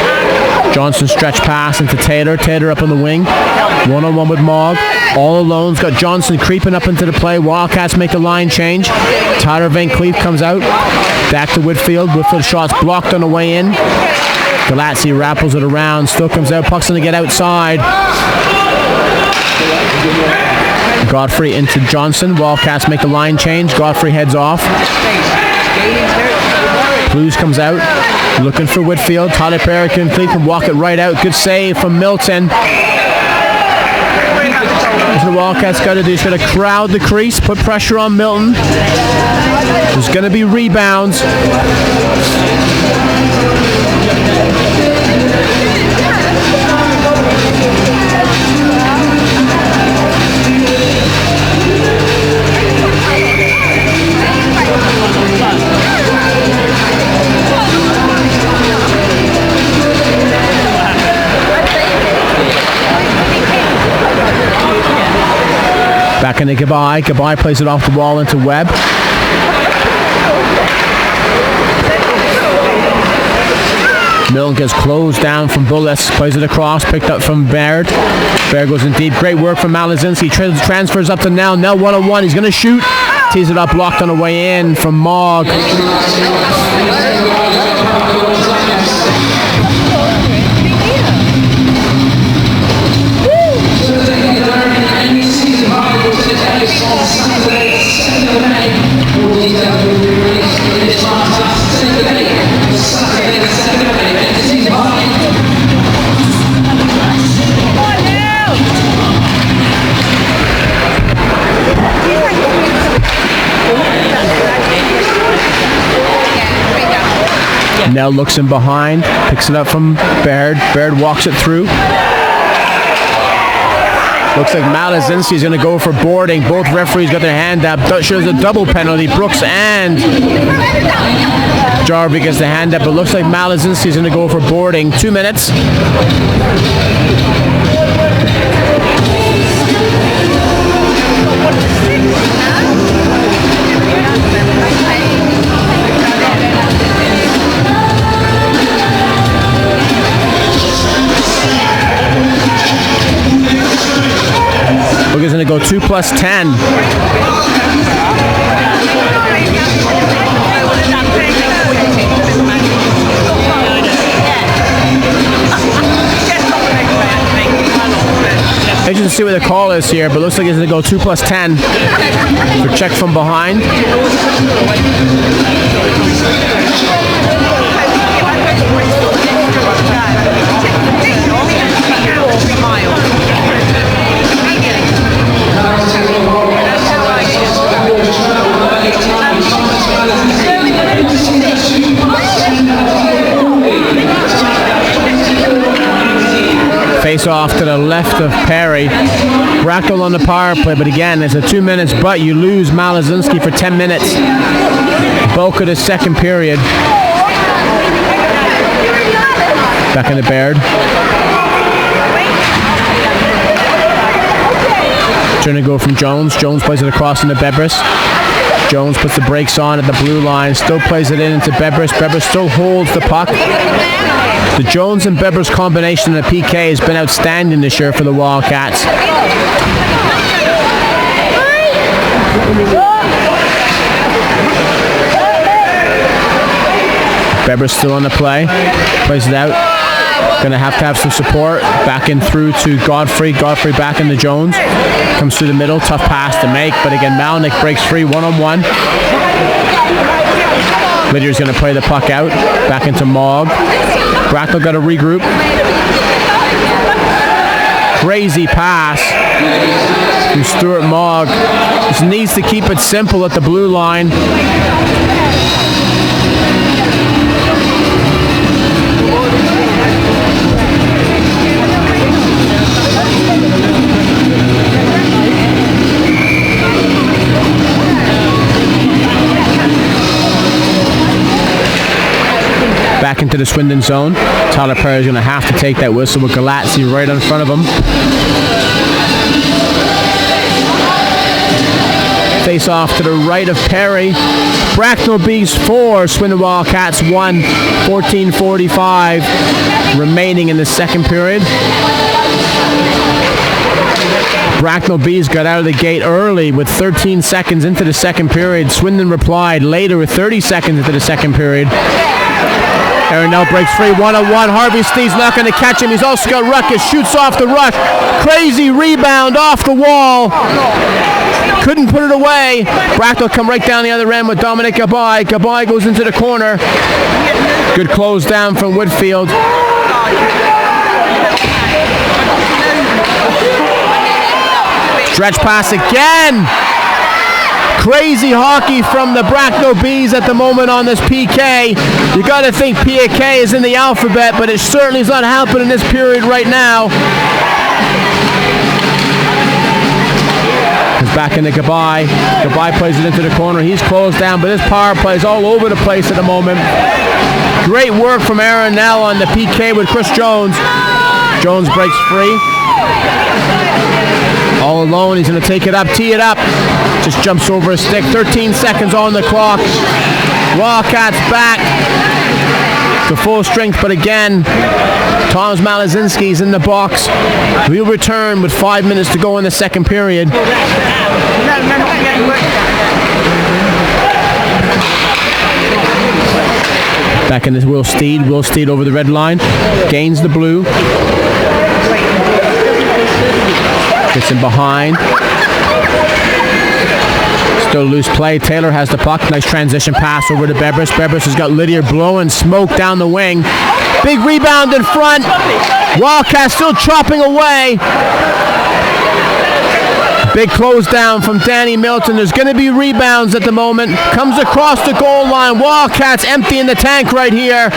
Johnson stretch pass into Taylor. Taylor up on the wing. One-on-one with Mogg. All alone. He's got Johnson creeping up into the play. Wildcats make the line change. Tyler Van Cleef comes out. Back to Whitfield. Whitfield shots blocked on the way in. Galatzi rappels it around. Still comes out. Puck's going to get outside. Godfrey into Johnson. Wildcats make the line change. Godfrey heads off. Blues comes out. Looking for Whitfield. Tyler Perry can walk it right out. Good save from Milton. That's what the Wildcats got to do. He's got to crowd the crease. Put pressure on Milton. There's going to be rebounds. Back into Gabai. Gabai plays it off the wall into Webb. Milton gets closed down from Bullis. Plays it across. Picked up from Baird. Baird goes in deep. Great work from Malazinski. Transfers up to Nell. Nell 1-on-1. He's going to shoot. Tees it up. Blocked on the way in from Mogg. Nell looks in behind, picks it up from Baird. Baird walks it through. Looks like Malazinski is going to go for boarding. Both referees got their hand up. Shows a double penalty. Brooks and Jarvie gets the hand up. But looks like Malazinski is going to go for boarding. 2 minutes. We're going to go 2 plus 10. I just see what the call is here, but looks like it's going to go 2 plus 10 for check from behind. Face off to the left of Perry. Bracknell on the power play, but again, it's a 2 minutes, but you lose Malazinski for 10 minutes. Bulk of the second period. Back into Baird. Trying to go from Jones. Jones plays it across into Bebris. Jones puts the brakes on at the blue line. Still plays it into Bebris. Bebris still holds the puck. The Jones and Bebris combination in the PK has been outstanding this year for the Wildcats. Bebris still on the play. Plays it out. Gonna have to have some support. Back in through to Godfrey. Godfrey back into Jones. Comes through the middle. Tough pass to make. But again, Malnick breaks free 1-on-1. Lydia's gonna play the puck out. Back into Mogg. Bracknell got to regroup. crazy pass from Stuart Mogg. Just needs to keep it simple at the blue line. Back into the Swindon zone. Tyler Perry is going to have to take that whistle with Galatzi right in front of him. Face off to the right of Perry. Bracknell Bees 4, Swindon Wildcats 1, 14:45 remaining in the second period. Bracknell Bees got out of the gate early with 13 seconds into the second period. Swindon replied later with 30 seconds into the second period. Aaron Nell breaks free, one-on-one. Harvey Steve's not going to catch him. He's also got Ruckus, shoots off the rush. Crazy rebound off the wall. Couldn't put it away. Bracknell come right down the other end with Dominic Gabai. Gabai goes into the corner. Good close down from Whitfield. Stretch pass again. Crazy hockey from the Bracknell Bees at the moment on this PK. You got to think PK is in the alphabet, but it certainly is not happening in this period right now. He's back into Gabai. Gabai plays it into the corner. He's closed down, but his power play is all over the place at the moment. Great work from Aaron Nell on the PK with Chris Jones. Jones breaks free. All alone, he's going to take it up, tee it up. Just jumps over a stick. 13 seconds on the clock. Wildcats back to full strength, but again, Thomas Malazinski's in the box. We'll return with 5 minutes to go in the second period. Back in this Will Steed. Will Steed over the red line. Gains the blue. Gets in behind. Still loose play. Taylor has the puck. Nice transition pass over to Bebris. Bebris has got Lydiard blowing smoke down the wing. Big rebound in front. Wildcats still chopping away. Big close down from Danny Milton. There's going to be rebounds at the moment. Comes across the goal line. Wildcats emptying the tank right here.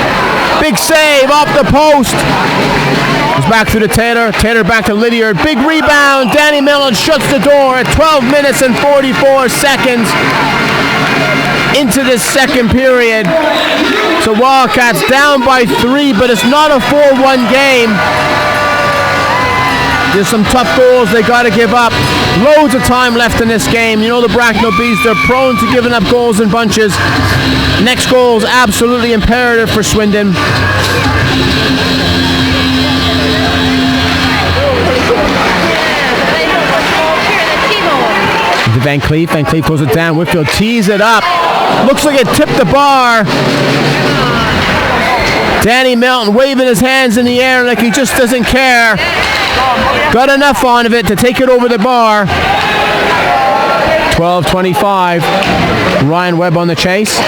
Big save off the post. Goes back through to Taylor. Taylor back to Lydiard. Big rebound. Danny Milton shuts the door at 12 minutes and 44 seconds into this second period. So Wildcats down by 3, but it's not a 4-1 game. There's some tough goals they got to give up. Loads of time left in this game. You know the Bracknell Bees, they're prone to giving up goals in bunches. Next goal is absolutely imperative for Swindon. To Van Cleef. Van Cleef pulls it down. Whitfield tees it up. Looks like it tipped the bar. Danny Milton waving his hands in the air like he just doesn't care. Got enough on of it to take it over the bar. 12:25. Ryan Webb on the chase.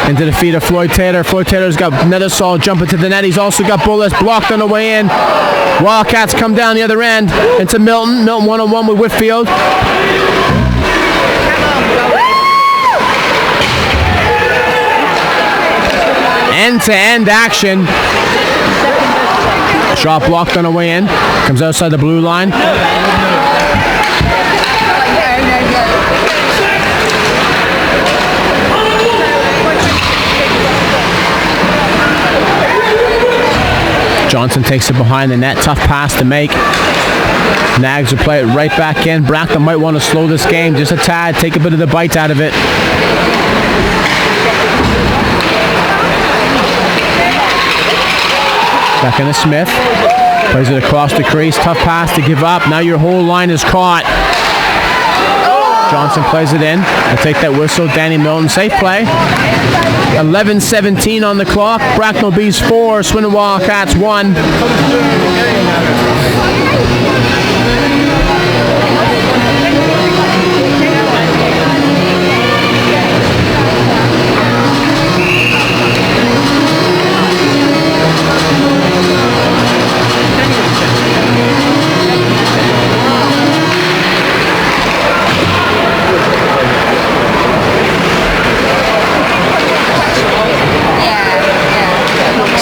Into the feet of Floyd Taylor. Floyd Taylor's got another solid jump into the net. He's also got Bullis blocked on the way in. Wildcats come down the other end into Milton. Milton one-on-one with Whitfield. End-to-end action. Shot blocked on the way in. Comes outside the blue line. Johnson takes it behind the net. Tough pass to make. Nags will play it right back in. Bracknell might want to slow this game just a tad. Take a bit of the bite out of it. Back into Smith. Plays it across the crease. Tough pass to give up. Now your whole line is caught. Johnson plays it in. I'll take that whistle. Danny Milton, safe play. 11:17 on the clock. Bracknell Bees 4, Swindon Wildcats 1.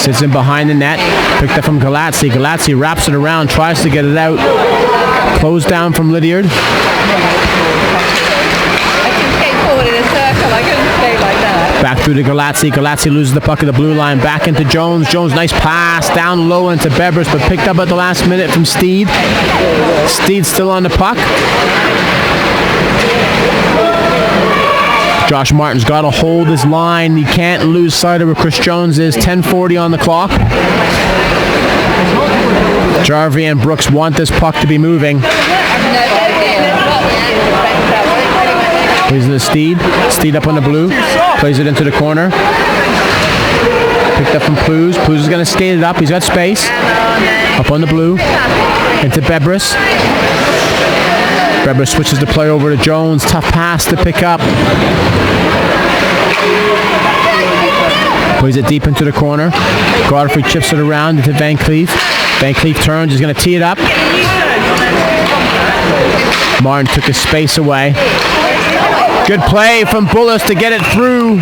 Sits in behind the net. Picked up from Galazzi. Galazzi wraps it around, tries to get it out. Closed down from Lydiard. Back through to Galazzi. Galazzi loses the puck at the blue line. Back into Jones. Jones, nice pass. Down low into Bebbers, but picked up at the last minute from Steed. Steed still on the puck. Josh Martin's got to hold his line. He can't lose sight of where Chris Jones is. 10:40 on the clock. Jarvie and Brooks want this puck to be moving. Plays it to Steed. Steed up on the blue. Plays it into the corner. Picked up from Plews. Plews is going to skate it up. He's got space. Up on the blue. Into Bebrus. Bebrus switches the play over to Jones. Tough pass to pick up. Plays it deep into the corner. Godfrey chips it around into Van Cleef. Van Cleef turns. He's going to tee it up. Martin took his space away. Good play from Bullis to get it through.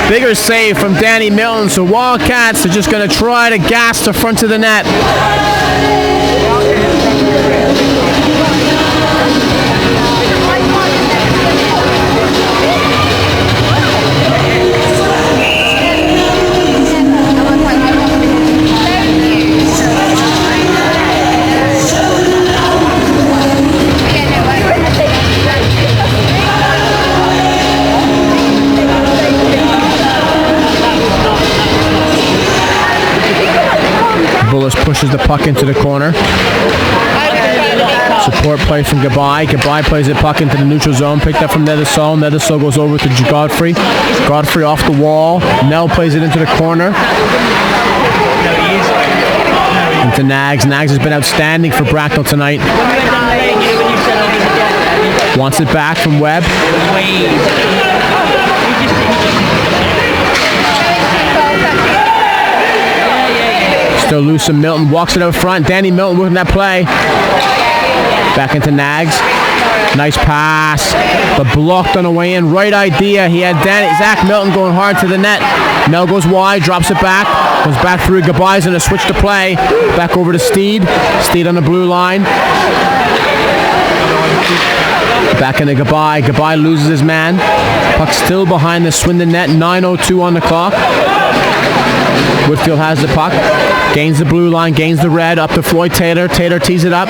Bigger save from Danny Milton. So Wildcats are just going to try to gas the front of the net. Bullis pushes the puck into the corner. Support play from Gabai. Gabai plays the puck into the neutral zone. Picked up from Nedesol. Nedesol goes over to Godfrey. Godfrey off the wall. Nell plays it into the corner. Into Nags. Nags has been outstanding for Bracknell tonight. Wants it back from Webb. Still loose from Milton. Walks it out front. Danny Milton winning that play. Back into Nags. Nice pass. But blocked on the way in. Right idea. He had Zach Milton going hard to the net. Nell goes wide. Drops it back. Goes back through. Gabai's going to switch to play. Back over to Steed. Steed on the blue line. Back into Gabai. Gabai loses his man. Puck still behind the Swindon net. 9:02 on the clock. Whitfield has the puck. Gains the blue line. Gains the red. Up to Floyd Taylor. Taylor tees it up.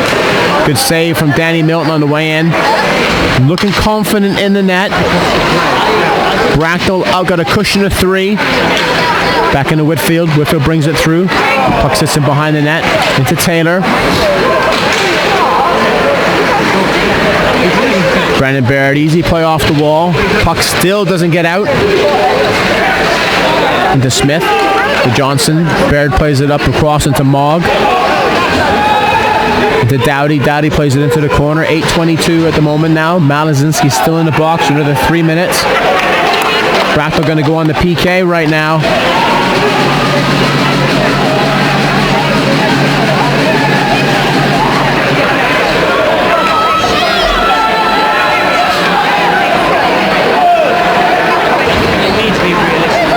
Good save from Danny Milton on the way in. Looking confident in the net. Bracknell out, got a cushion of 3. Back into Whitfield. Whitfield brings it through. Puck sits in behind the net. Into Taylor. Brandon Barrett, easy play off the wall. Puck still doesn't get out. Into Smith. To Johnson. Barrett plays it up across into Mogg. Into Dowdy. Dowdy plays it into the corner. 8:22 at the moment now. Malazinski's still in the box for another 3 minutes. Bracknell going to go on the PK right now.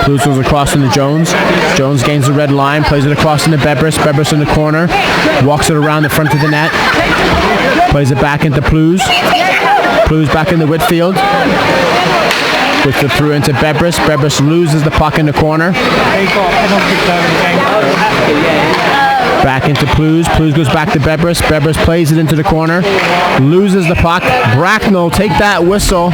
Blues goes across into Jones. Jones gains the red line, plays it across into Bebrus. Bebrus in the corner. Walks it around the front of the net. Plays it back into Plews. Plews back into Whitfield. Whitfield through into Bebrus. Bebrus loses the puck in the corner. Back into Plews. Plews goes back to Bebrus. Bebrus plays it into the corner. Loses the puck. Bracknell take that whistle.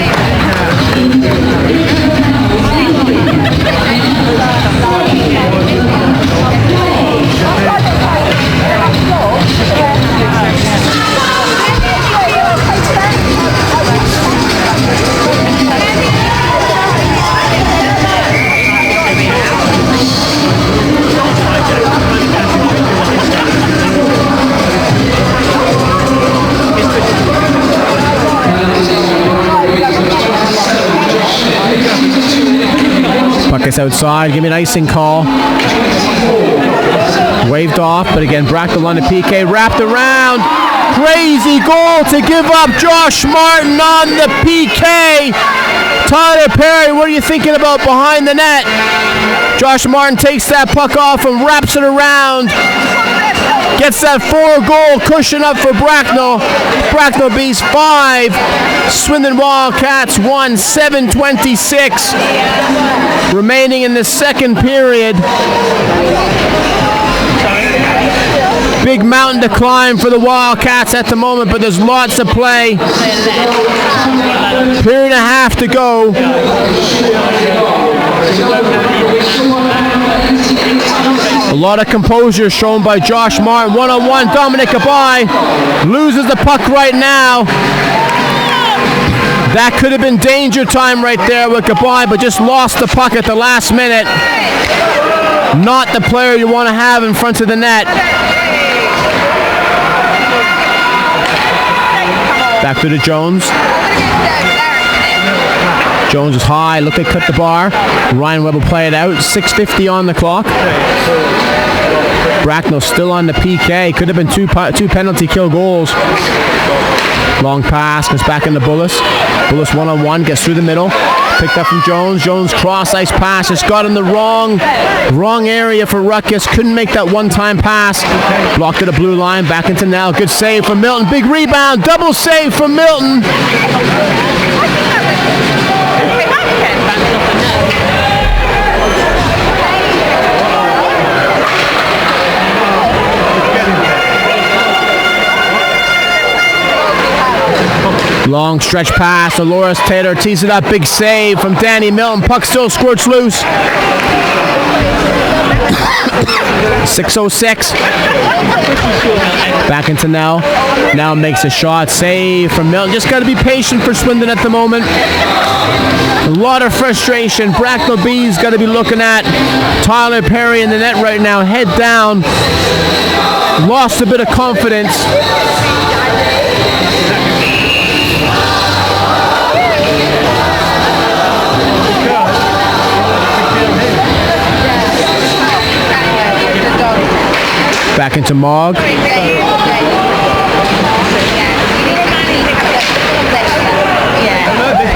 Puck is outside. Give me an icing call. Waved off, but again, Bracknell on the PK. Wrapped around. Crazy goal to give up Josh Martin on the PK. Tyler Perry, what are you thinking about behind the net? Josh Martin takes that puck off and wraps it around. Gets that 4-goal cushion up for Bracknell. Bracknell Bees 5. Swindon Wildcats 1. 7:26 remaining in the second period. Big mountain to climb for the Wildcats at the moment, but there's lots to play. Period and a half to go. A lot of composure shown by Josh Martin. One-on-one, Dominic Gabai loses the puck right now. That could have been danger time right there with Gabai, but just lost the puck at the last minute. Not the player you want to have in front of the net. Back to the Jones. Jones is high, look at cut the bar. Ryan Webb will play it out. 6:50 on the clock. Bracknell still on the PK. Could have been two penalty kill goals. Long pass, goes back into Bullis. Bullis one-on-one, gets through the middle. Picked up from Jones. Jones cross-ice pass. Just got in the wrong area for Ruckus. Couldn't make that one-time pass. Blocked to the blue line. Back into Nell. Good save from Milton. Big rebound. Double save from Milton. Long stretch pass to Loris Taylor. Tees it up. Big save from Danny Milton. Puck still squirts loose. 6:06. Back into Nell. Now makes a shot. Save from Milton. Just got to be patient for Swindon at the moment. A lot of frustration. Bracknell Bees got to be looking at Tyler Perry in the net right now. Head down. Lost a bit of confidence. Back into Mogg.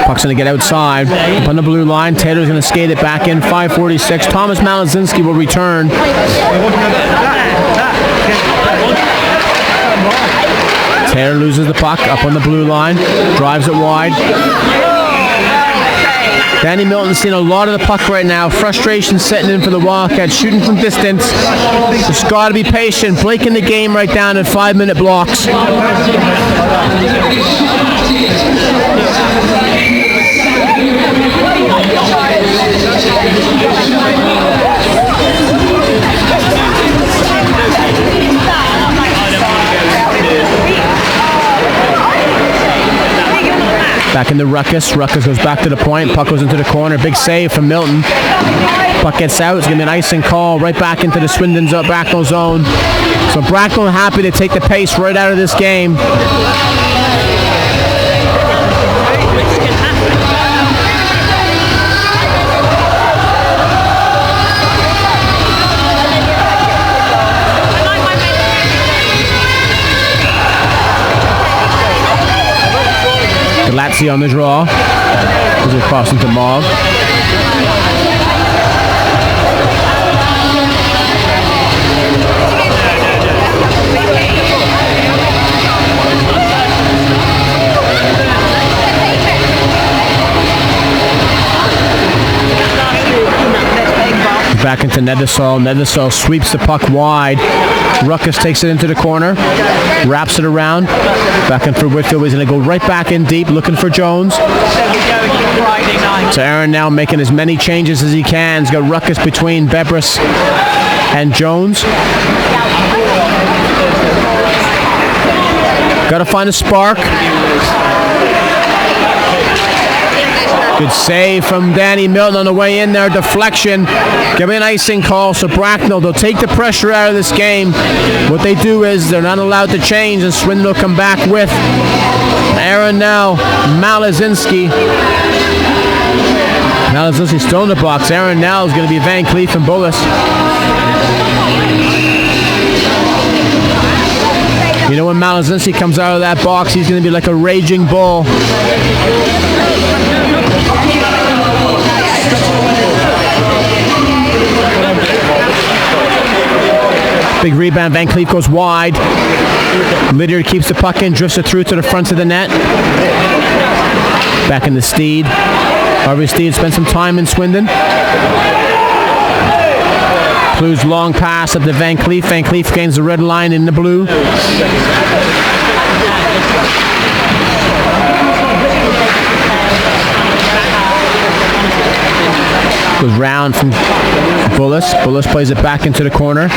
Puck's going to get outside. Up on the blue line. Taylor's going to skate it back in. 5:46. Thomas Malazinski will return. Taylor loses the puck. Up on the blue line. Drives it wide. Danny Milton's seen a lot of the puck right now. Frustration setting in for the Wildcats. Shooting from distance. Just got to be patient. Breaking the game right down in 5-minute blocks. Back into Ruckus. Ruckus goes back to the point. Puck goes into the corner. Big save from Milton. Puck gets out. It's going to be an icing call right back into the Swindon Bracknell zone. So Bracknell happy to take the pace right out of this game. Lazzi on the draw. Goes across into Mogg. Back into Nedesol. Nedesol sweeps the puck wide. Ruckus takes it into the corner. Wraps it around. Back in for Whitfield. He's going to go right back in deep looking for Jones. So Aaron now making as many changes as he can. He's got Ruckus between Bebris and Jones. Got to find a spark. Good save from Danny Milton on the way in there. Deflection. Give me an icing call. So Bracknell, they'll take the pressure out of this game. What they do is they're not allowed to change, and Swindon will come back with Aaron now. Malazinski. Malazinski still in the box. Aaron now is going to be Van Cleef and Bullis. You know, when Malazinski comes out of that box, he's going to be like a raging bull. Big rebound, Van Cleef goes wide. Lydiard keeps the puck in, drifts it through to the front of the net. Back in the Steed. Harvey Steed spent some time in Swindon. Blues long pass up to Van Cleef. Van Cleef gains the red line in the blue. Goes round from Bullis. Bullis plays it back into the corner.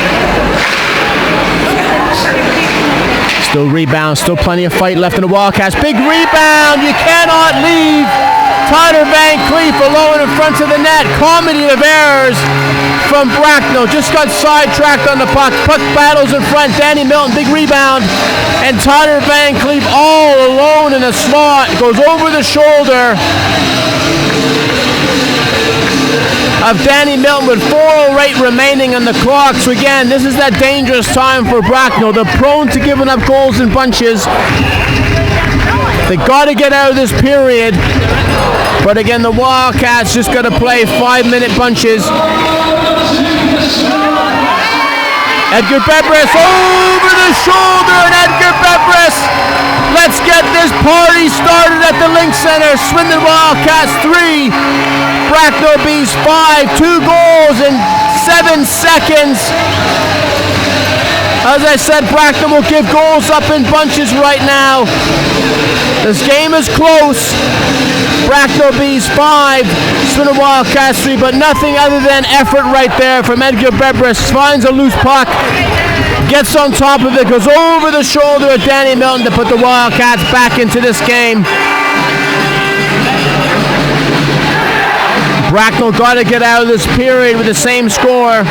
Still rebound, still plenty of fight left in the Wildcats. Big rebound, you cannot leave Tyler Van Cleef alone in front of the net. Comedy of errors from Bracknell. Just got sidetracked on the puck. Puck battles in front. Danny Milton, big rebound. And Tyler Van Cleef all alone in a slot. Goes over the shoulder of Danny Milton with 4:08 remaining on the clock. So again, this is that dangerous time for Bracknell. They're prone to giving up goals in bunches. They got to get out of this period. But again, the Wildcats just got to play 5-minute bunches. Edgar Bebris over the shoulder, and Edgar Bebris. Let's get this party started at the Link Center. Swindon Wildcats 3, Bracknell Bees 5. 2 goals in 7 seconds. As I said, Bracknell will give goals up in bunches right now. This game is close. Bracknell Bees 5, Swindon Wildcats 3, but nothing other than effort right there from Edgar Bebris. Finds a loose puck, gets on top of it, goes over the shoulder of Danny Milton to put the Wildcats back into this game. Bracknell got to get out of this period with the same score.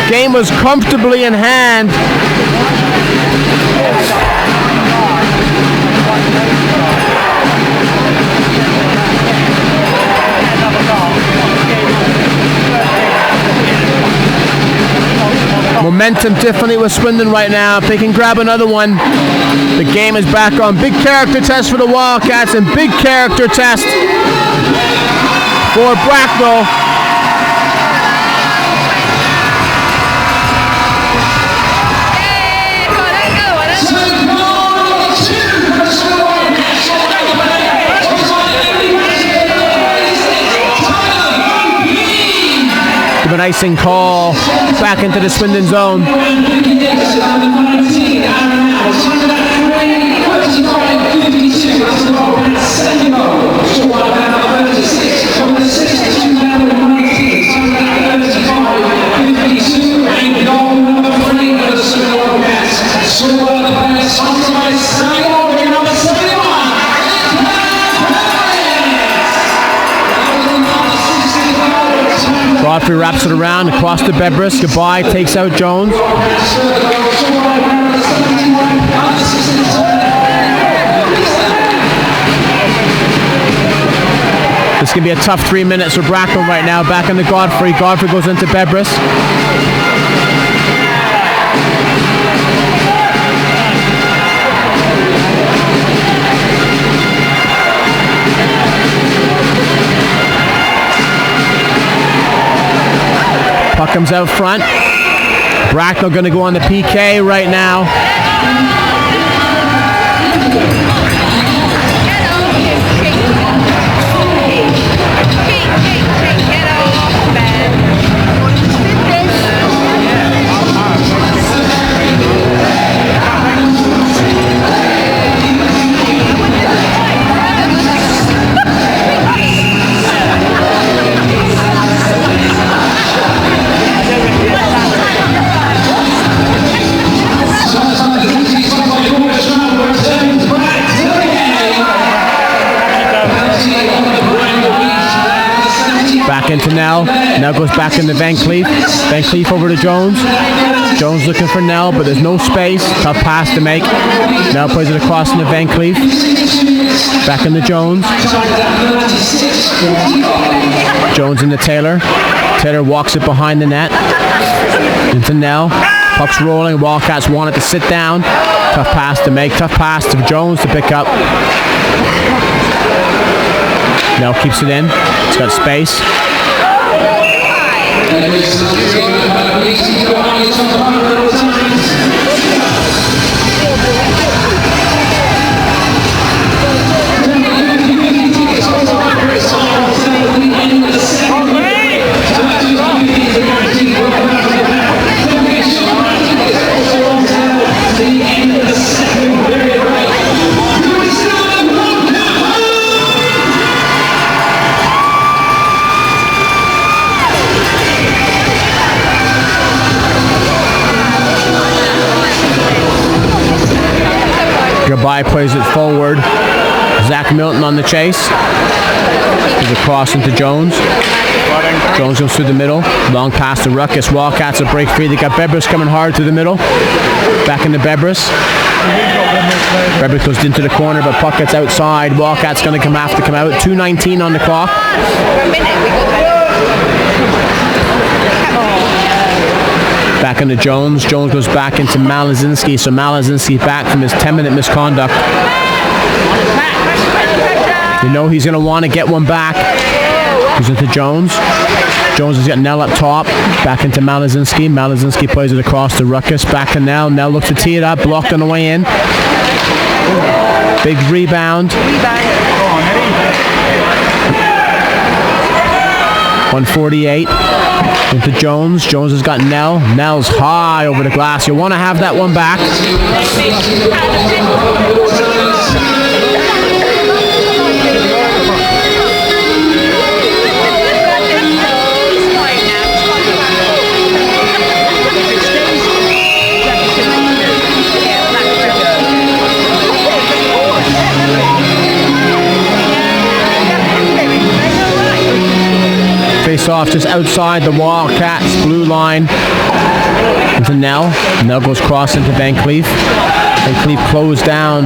Game was comfortably in hand. Momentum definitely with Swindon right now. If they can grab another one, the game is back on. Big character test for the Wildcats and big character test for Bracknell. An icing call back into the Swindon zone. Godfrey wraps it around, across to Bebris, goodbye, takes out Jones. This can be a tough 3 minutes for Bracknell right now, back into Godfrey. Godfrey goes into Bebris. Puck comes out front. Bracknell going to go on the PK right now. Into Nell. Nell goes back into Van Cleef. Van Cleef over to Jones. Jones looking for Nell, but there's no space. Tough pass to make. Nell plays it across into Van Cleef. Back into Jones. Jones into Taylor. Taylor walks it behind the net. Into Nell. Puck's rolling. Wildcats want it to sit down. Tough pass to make. Tough pass to Jones to pick up. Now keeps it in. It's got space. Goodbye plays it forward. Zach Milton on the chase. Goes across into Jones. Jones goes through the middle. Long pass to Ruckus. Wildcats will break free. They got Bebris coming hard through the middle. Back into Bebris. Bebris goes into the corner, but puck gets outside. Wildcats going to come out. 2:19 on the clock. Back into Jones. Jones goes back into Malazinski. So Malazinski back from his 10-minute misconduct. You know he's going to want to get one back. Goes into Jones. Jones has got Nell up top. Back into Malazinski. Malazinski plays it across to Ruckus. Back to Nell. Nell looks to tee it up. Blocked on the way in. Big rebound. 148. Into Jones. Jones has got Nell. Nell's high over the glass. You want to have that one back. Face off just outside the Wildcats blue line into Nell. Nell goes cross into Van Cleef. Van Cleef closed down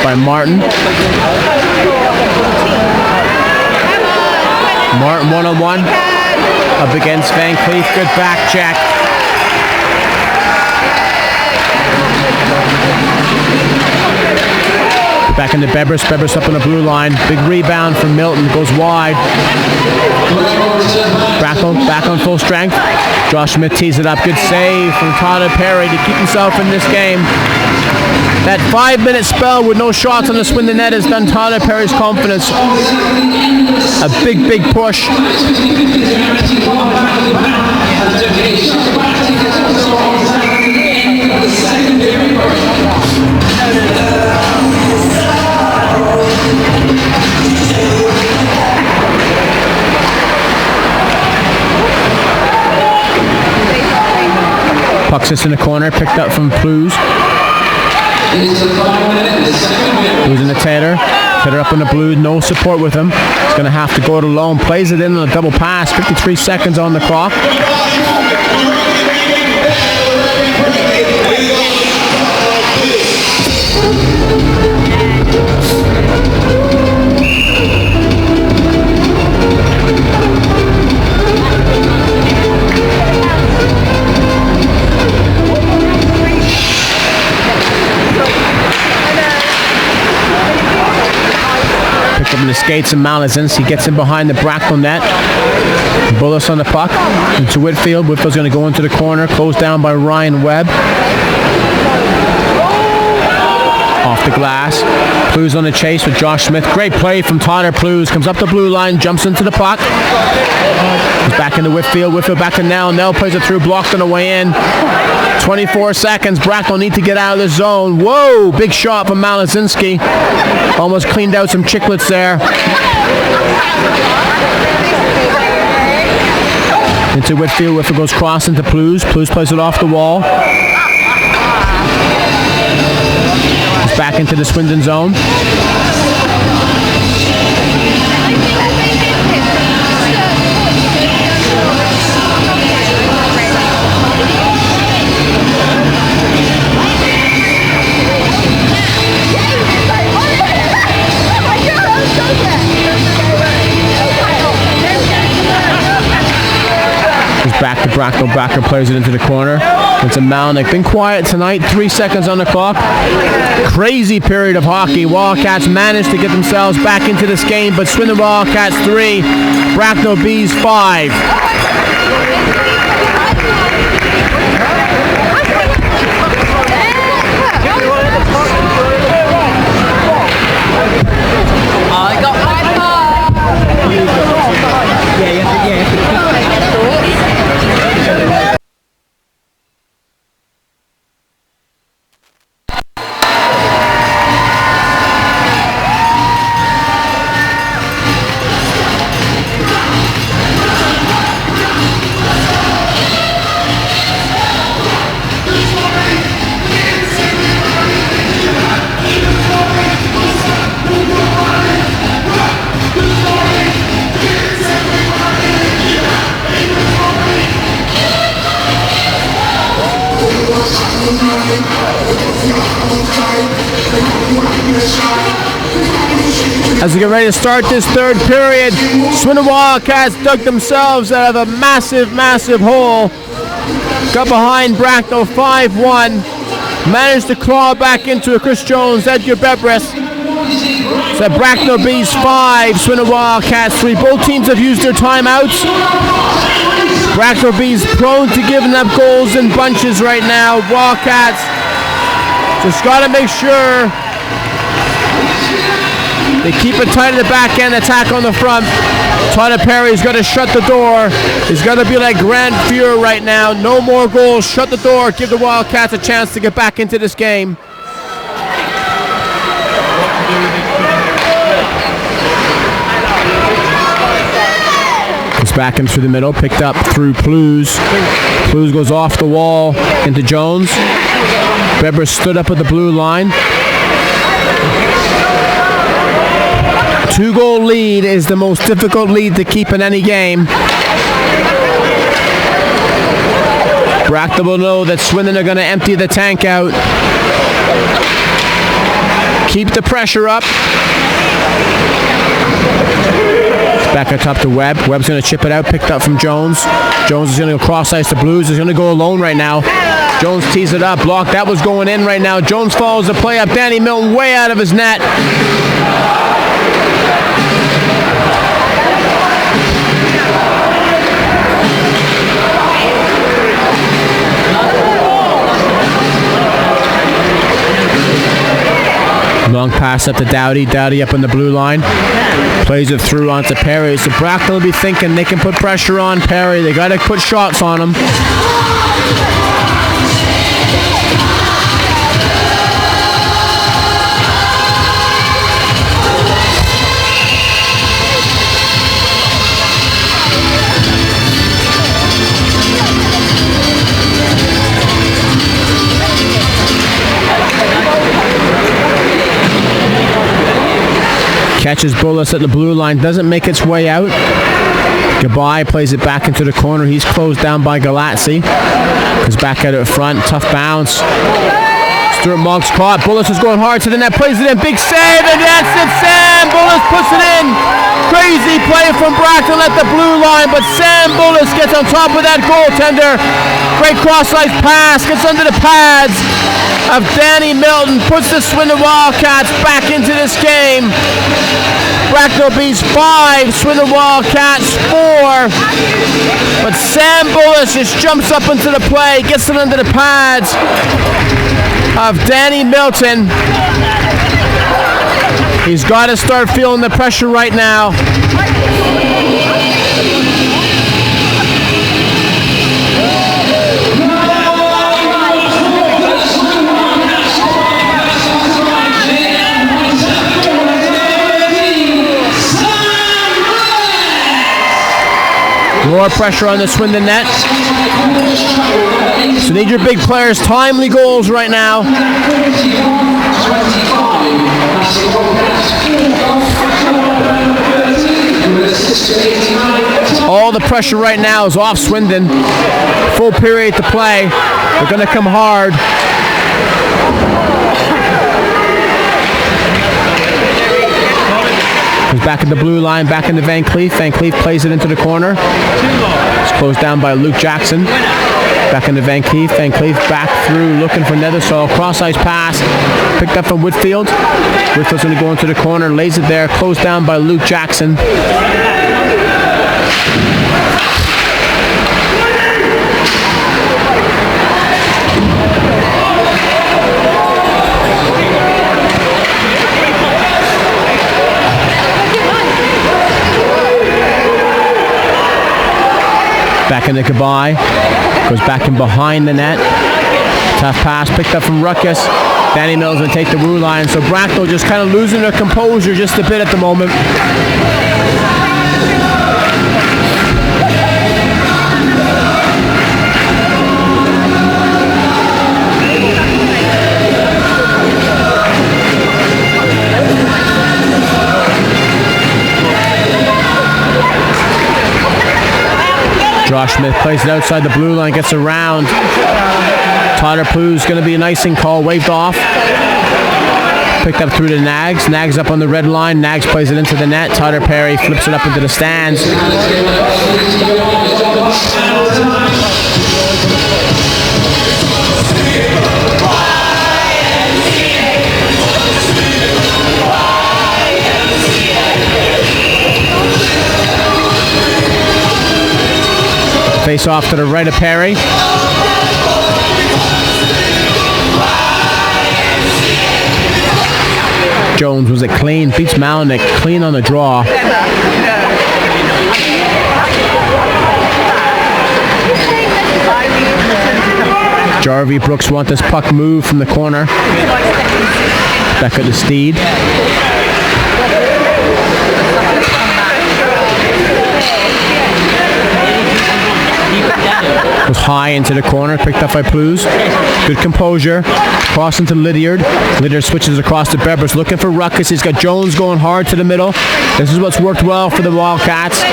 by Martin. Martin 1-on-1 up against Van Cleef. Good back check. Back into Bebris. Bebris up on the blue line. Big rebound from Milton. Goes wide. Bracknell back on full strength. Josh Smith tees it up. Good save from Tyler Perry to keep himself in this game. That 5-minute spell with no shots on the Swindon net has done Tyler Perry's confidence a big push. Puck sits in the corner, picked up from Plews. Plews in the Taylor. Taylor up on the blue, no support with him. He's going to have to go it alone. Plays it in on a double pass. 53 seconds on the clock. Up in the skates and Malazinski gets in behind the Bracknell net. Bullis on the puck into Whitfield. Whitfield's going to go into the corner, closed down by Ryan Webb. Off the glass. Plews on the chase with Josh Smith. Great play from Tyler Plews. Comes up the blue line, jumps into the puck. He's back into Whitfield. Whitfield back to Nell. Nell plays it through, blocked on the way in. 24 seconds. Bracknell need to get out of the zone. Whoa! Big shot from Malazinski. Almost cleaned out some chicklets there. Into Whitfield. Whitfield goes cross into Plews. Plews plays it off the wall. He's back into the Swindon zone. Back to Bracknell. Bracknell plays it into the corner. It's a Malnick. Been quiet tonight. 3 seconds on the clock. Crazy period of hockey. Wildcats managed to get themselves back into this game, but Swindon Wildcats 3, Bracknell Bees 5. I got my car. As we get ready to start this third period, Swindon Wildcats dug themselves out of a massive, massive hole. Got behind Bracknell 5-1. Managed to claw back into a Chris Jones, Edgar Bebris. So Bracknell Bees 5, Swindon Wildcats 3. Both teams have used their timeouts. Bracknell Bees prone to giving up goals in bunches right now. Wildcats just got to make sure they keep it tight at the back end, attack on the front. Tyler Perry's got to shut the door. He's got to be like Grand Fuhrer right now. No more goals. Shut the door. Give the Wildcats a chance to get back into this game. It's back in through the middle. Picked up through Plews. Plews goes off the wall into Jones. Weber stood up at the blue line. 2-goal lead is the most difficult lead to keep in any game. Bracknell will know that Swindon are going to empty the tank out. Keep the pressure up. It's back at top to Webb. Webb's going to chip it out, picked up from Jones. Jones is going to go cross ice to Blues. He's going to go alone right now. Jones tees it up, blocked. That was going in right now. Jones follows the play up. Danny Milton way out of his net. Long pass up to Dowdy. Dowdy up on the blue line. Plays it through onto Perry. So Bracknell will be thinking they can put pressure on Perry. They got to put shots on him. Catches Bullis at the blue line, doesn't make its way out. Goodbye plays it back into the corner. He's closed down by Galazzi. Goes back out at front, tough bounce. Stuart Monk's caught. Bullis is going hard to the net, plays it in, big save, and that's it. Sam Bullis puts it in. Crazy play from Bracknell at the blue line, but Sam Bullis gets on top of that goaltender. Great cross-ice pass, gets under the pads of Danny Milton, puts the Swindon Wildcats back into this game. Bracknell Bees 5, Swindon Wildcats 4. But Sam Bullis just jumps up into the play, gets it under the pads of Danny Milton. He's got to start feeling the pressure right now. More pressure on the Swindon net. So need your big players, timely goals right now. All the pressure right now is off Swindon. Full period to play. They're going to come hard. He's back in the blue line, back into Van Cleef. Van Cleef plays it into the corner. It's closed down by Luke Jackson. Back into Van Cleef. Van Cleef back through, looking for Nethersall. Cross-ice pass. Picked up from Whitfield. Whitfield's going to go into the corner. Lays it there. Closed down by Luke Jackson. Back into Gabai. Goes back in behind the net. Tough pass picked up from Ruckus. Danny Mills will take the blue line. So Bracknell just kind of losing their composure just a bit at the moment. Josh Smith plays it outside the blue line, gets around. Tyler Plu's going to be an icing call, waved off. Picked up through to Nags. Nags up on the red line. Nags plays it into the net. Tyler Perry flips it up into the stands. Face off to the right of Perry. Jones was it clean, beats Malinek clean on the draw. Jarvie Brooks want this puck moved from the corner. Back at the Steed. Was high into the corner, picked up by Plews. Good composure. Cross into Lydiard. Lydiard switches across to Bebbers, looking for Ruckus. He's got Jones going hard to the middle. This is what's worked well for the Wildcats.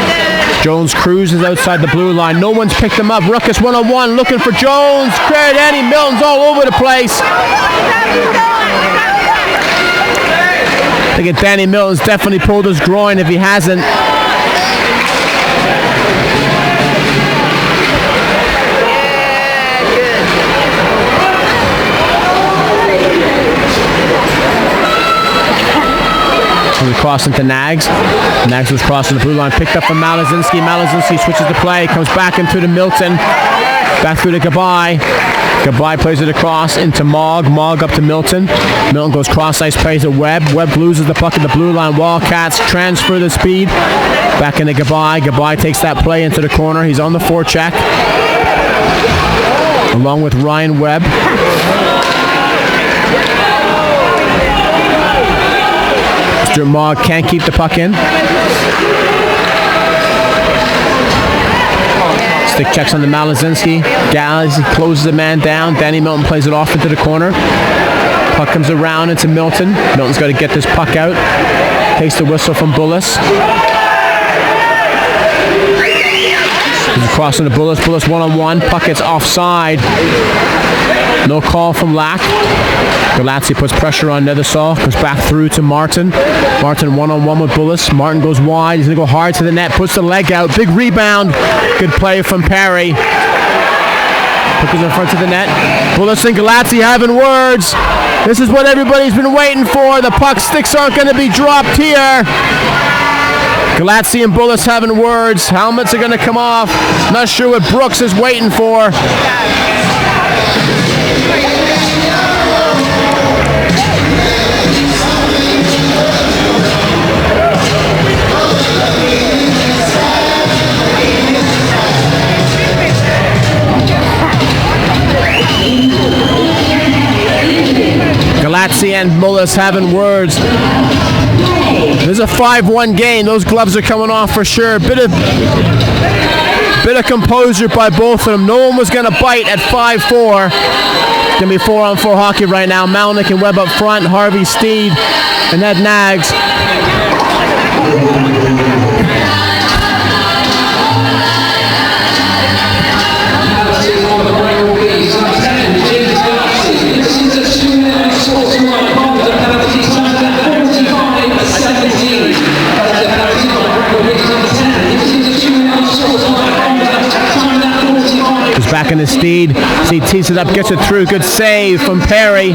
Jones cruises outside the blue line. No one's picked him up. Ruckus one-on-one, looking for Jones. Great, Andy Milton's all over the place. I think Danny Milton's definitely pulled his groin if he hasn't. Cross into Nags. Nags was crossing the blue line, picked up from Malazinski. Malazinski switches the play, comes back into the Milton. Back through to Gabai. Gabai plays it across into Mogg. Mogg up to Milton. Milton goes cross-ice, plays at Webb. Webb loses the puck at the blue line. Wildcats transfer the speed. Back into Gabai. Gabai takes that play into the corner. He's on the forecheck. Along with Ryan Webb. Mogg can't keep the puck in. Stick checks on the Malazinski. Gallagher closes the man down. Danny Milton plays it off into the corner. Puck comes around into Milton. Milton's got to get this puck out. Takes the whistle from Bullis. He's crossing the Bullis. Bullis one-on-one. Puck gets offside. No call from Lack. Galazzi puts pressure on Nethersall. Goes back through to Martin. Martin one-on-one with Bullis. Martin goes wide. He's going to go hard to the net. Puts the leg out. Big rebound. Good play from Perry. Puck is in front of the net. Bullis and Galazzi having words. This is what everybody's been waiting for. The puck sticks aren't going to be dropped here. Galazzi and Bullis having words. Helmets are going to come off. Not sure what Brooks is waiting for. Galazzi and Bullis having words. This is a 5-1 game. Those gloves are coming off for sure. Bit of composure by both of them. No one was going to bite at 5-4. It's going to be 4-on-4 hockey right now. Malnick and Webb up front. Harvey, Steed, and Ned Nags. Back in the Steed. Steed tees it up, gets it through. Good save from Perry.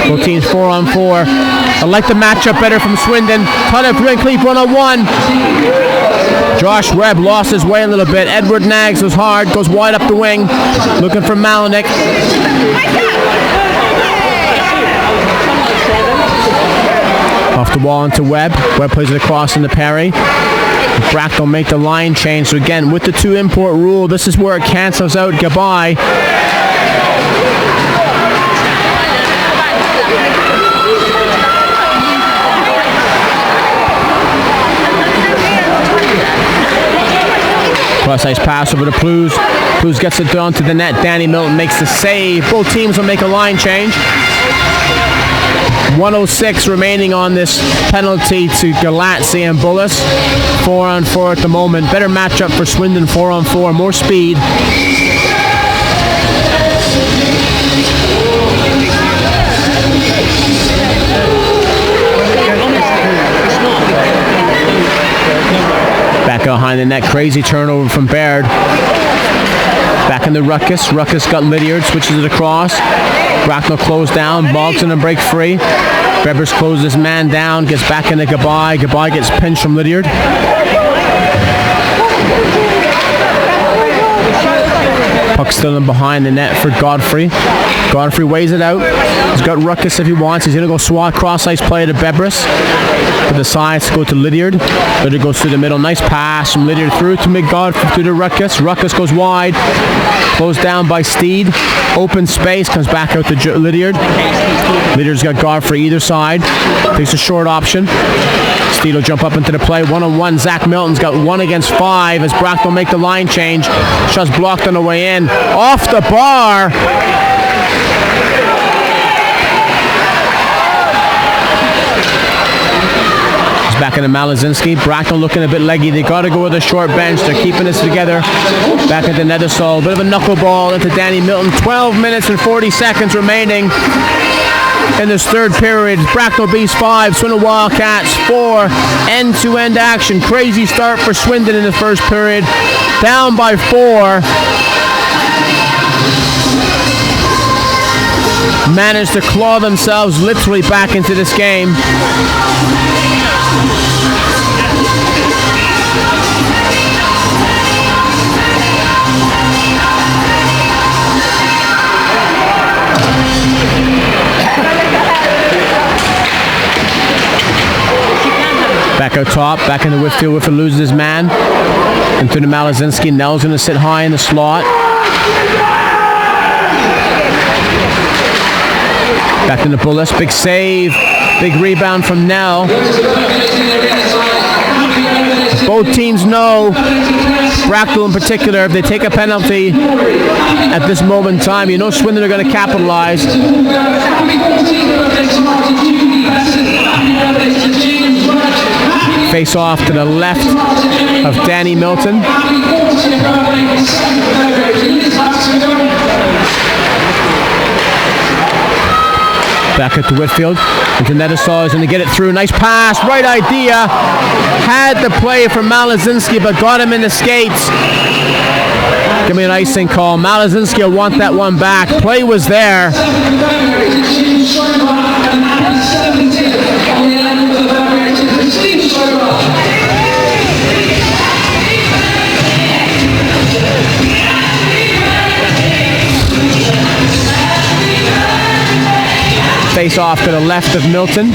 Both teams 4-on-4. I like the matchup better from Swindon. Tyler Van Cleef 1-on-1. Josh Webb lost his way a little bit. Edward Nags was hard, goes wide up the wing, looking for Malinik. Off the wall into Webb. Webb plays it across into Perry. Bracknell make the line change. So again, with the 2 import rule, this is where it cancels out goodbye. Cross ice pass over to Plews. Plews gets it down to the net. Danny Milton makes the save. Both teams will make a line change. 1:06 remaining on this penalty to Galatzi and Bullis. 4-on-4 at the moment. Better matchup for Swindon, 4-on-4. More speed. Back behind the net, crazy turnover from Baird. Back in the Ruckus. Ruckus got Lydiard, switches it across. Bracknell closed down. Boggs gonna break free. Bebbers closes his man down, gets back into Gabai. Gabai gets pinched from Lydiard. Puck still in behind the net for Godfrey. Godfrey weighs it out. He's got Ruckus if he wants. He's going to go swat cross ice play to Bebris. But decides to go to Lydiard. Lydiard goes through the middle. Nice pass from Lydiard through to McGodfrey through to Ruckus. Ruckus goes wide. Closed down by Steed. Open space. Comes back out to Lydiard. Lydiard's got Godfrey either side. Takes a short option. Steed will jump up into the play. 1-on-1. Zach Milton's got 1 against 5 as Bracknell make the line change. Shot's blocked on the way in. Off the bar. He's back into Malazinski. Bracknell looking a bit leggy. They got to go with a short bench. They're keeping this together. Back into Nethersall. Bit of a knuckleball into Danny Milton. 12 minutes and 40 seconds remaining in this third period. Bracknell Bees 5, Swindon Wildcats 4. End-to-end action. Crazy start for Swindon in the first period. Down by 4. Managed to claw themselves literally back into this game. Back out top, back into Whitfield. Whitfield loses his man. Into the Malazinski. Nell's going to sit high in the slot. Back into Bullis. Big save. Big rebound from Nell. Both teams know, Bracknell in particular, if they take a penalty at this moment in time, you know Swindon are going to capitalize. Face off to the left of Danny Milton. Back up to Whitfield. Into Nethersall is going to get it through. Nice pass. Right idea. Had the play from Malazinski, but got him in the skates. Give me an icing call. Malazinski will want that one back. Play was there. Face off to the left of Milton.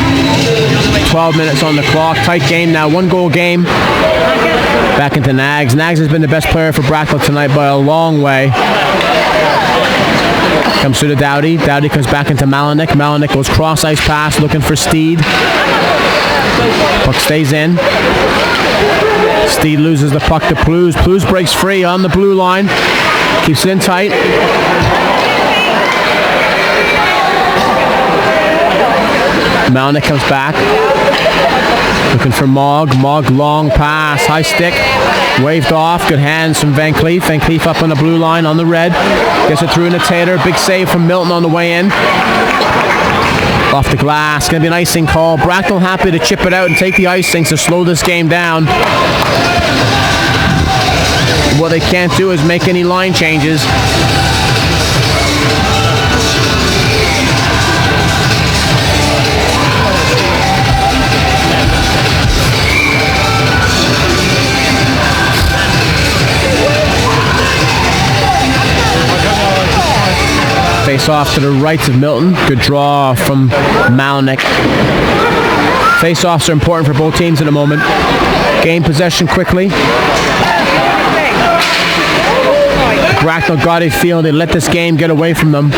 12 minutes on the clock. Tight game now. 1-goal game. Back into Nags. Nags has been the best player for Bracknell tonight by a long way. Comes through to Dowdy. Dowdy comes back into Malinik. Malinik goes cross ice pass looking for Steed. Puck stays in. Steed loses the puck to Plews. Plews breaks free on the blue line. Keeps it in tight. Malinik comes back. Looking for Mogg. Mogg long pass. High stick. Waved off. Good hands from Van Cleef. Van Cleef up on the blue line on the red. Gets it through into Taylor. Big save from Milton on the way in. Off the glass. Going to be an icing call. Bracknell happy to chip it out and take the icing to slow this game down. What What they can't do is make any line changes. Face off to the right of Milton. Good draw from Malnick. Face offs are important for both teams in a moment. Gain possession quickly. Bracknell got a feel they let this game get away from them.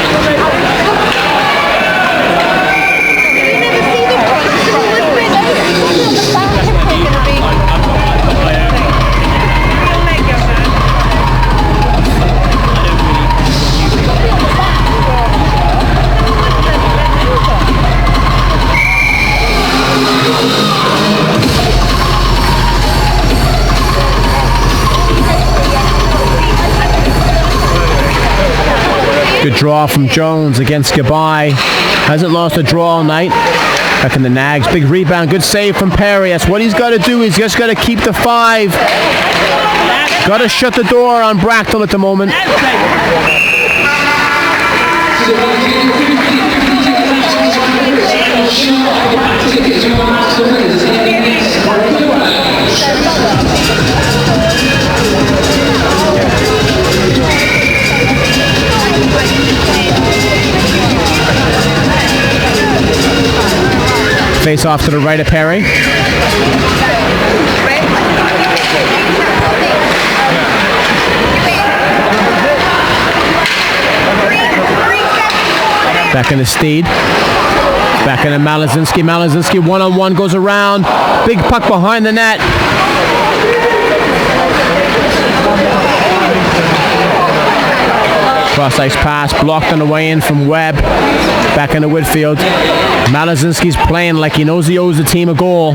Good draw from Jones against Gabai. Hasn't lost a draw all night. Back in the Nags. Big rebound. Good save from Perry. That's what he's got to do. He's just got to keep the 5. Got to shut the door on Bracknell at the moment. Face off to the right of Perry. Back into Steed. Back into Malazinski. Malazinski one-on-one goes around. Big puck behind the net. Cross-ice pass blocked on the way in from Webb. Back into Whitfield. Malazinski's playing like he knows he owes the team a goal.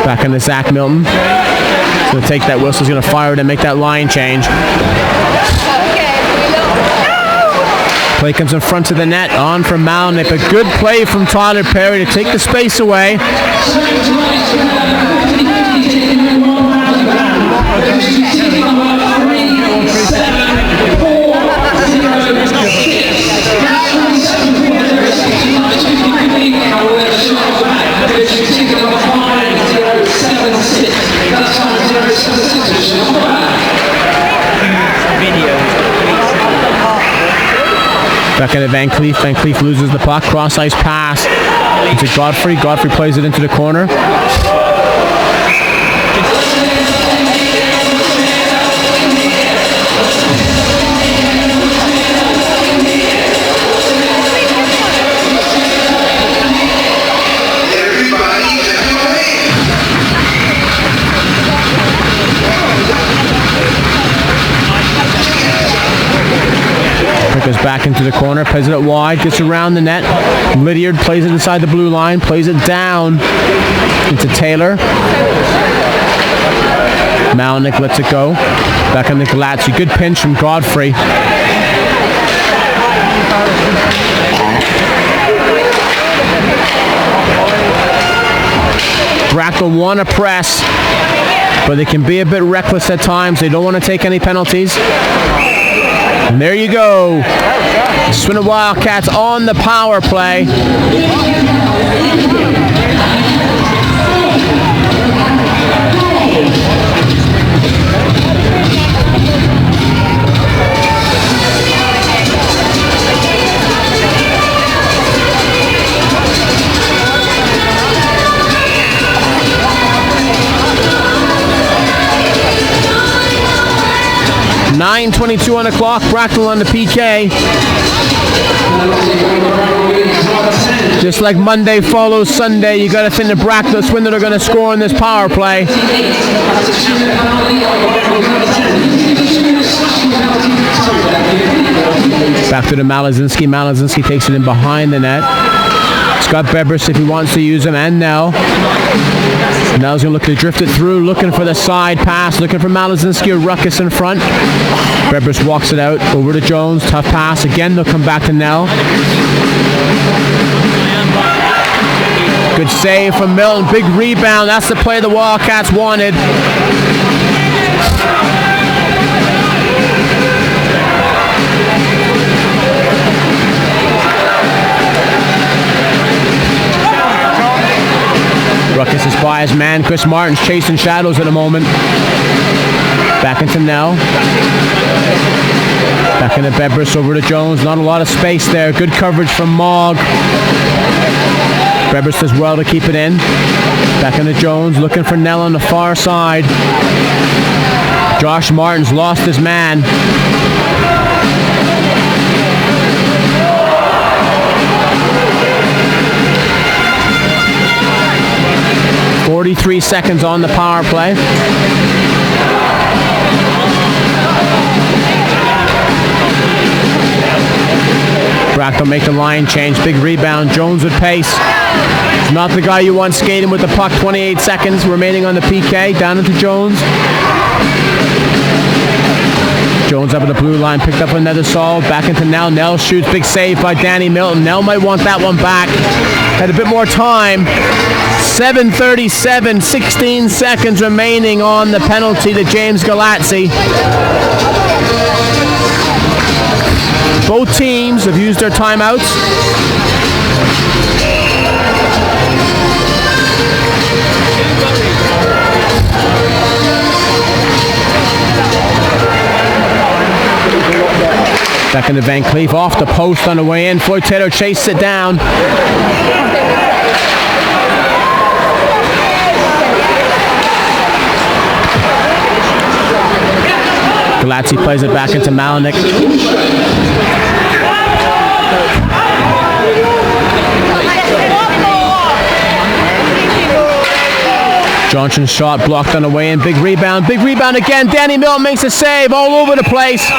Back into Zach Milton. He's going to take that whistle. He's going to fire it and make that line change. Play comes in front of the net. On from Malnick. A good play from Tyler Perry to take the space away. Back into Van Cleef. Van Cleef loses the puck. Cross-ice pass into Godfrey. Godfrey plays it into the corner. Goes back into the corner, plays it out wide, gets around the net. Lydiard plays it inside the blue line, plays it down into Taylor. Malnick lets it go. Back on the Galatzi. Good pinch from Godfrey. Bracknell want to press, but they can be a bit reckless at times. They don't want to take any penalties. And there you go. Swindon Wildcats on the power play. .22 on the clock. Bracknell on the PK. Just like Monday follows Sunday, you got to think that Bracknell Swindon are going to score on this power play. Back to the Malazinski. Malazinski takes it in behind the net. Scott Bebris if he wants to use him, and now Nell's going to look to drift it through, looking for the side pass, looking for Malazinski or Ruckus in front. Bebris walks it out over to Jones. Tough pass. Again, they'll come back to Nell. Good save from Milton. Big rebound. That's the play the Wildcats wanted. Ruckus is by his man. Chris Martin's chasing shadows at the moment. Back into Nell. Back into Bebris, over to Jones. Not a lot of space there. Good coverage from Mogg. Bebris does well to keep it in. Back into Jones, looking for Nell on the far side. Josh Martin's lost his man. .43 seconds on the power play. Bracknell make the line change. Big rebound. Jones with pace. Not the guy you want skating with the puck. 28 seconds remaining on the PK. Down into Jones. Jones up at the blue line. Picked up another solve. Back into Nell. Nell shoots. Big save by Danny Milton. Nell might want that one back. Had a bit more time. 7:37. 16 seconds remaining on the penalty to James Galazzi. Both teams have used their timeouts. Back into Van Cleef, off the post on the way in. Floyd Taylor chases it down. Galazzi plays it back into Malinik. Johnson's shot blocked on the way in. Big rebound again. Danny Milton makes a save all over the place.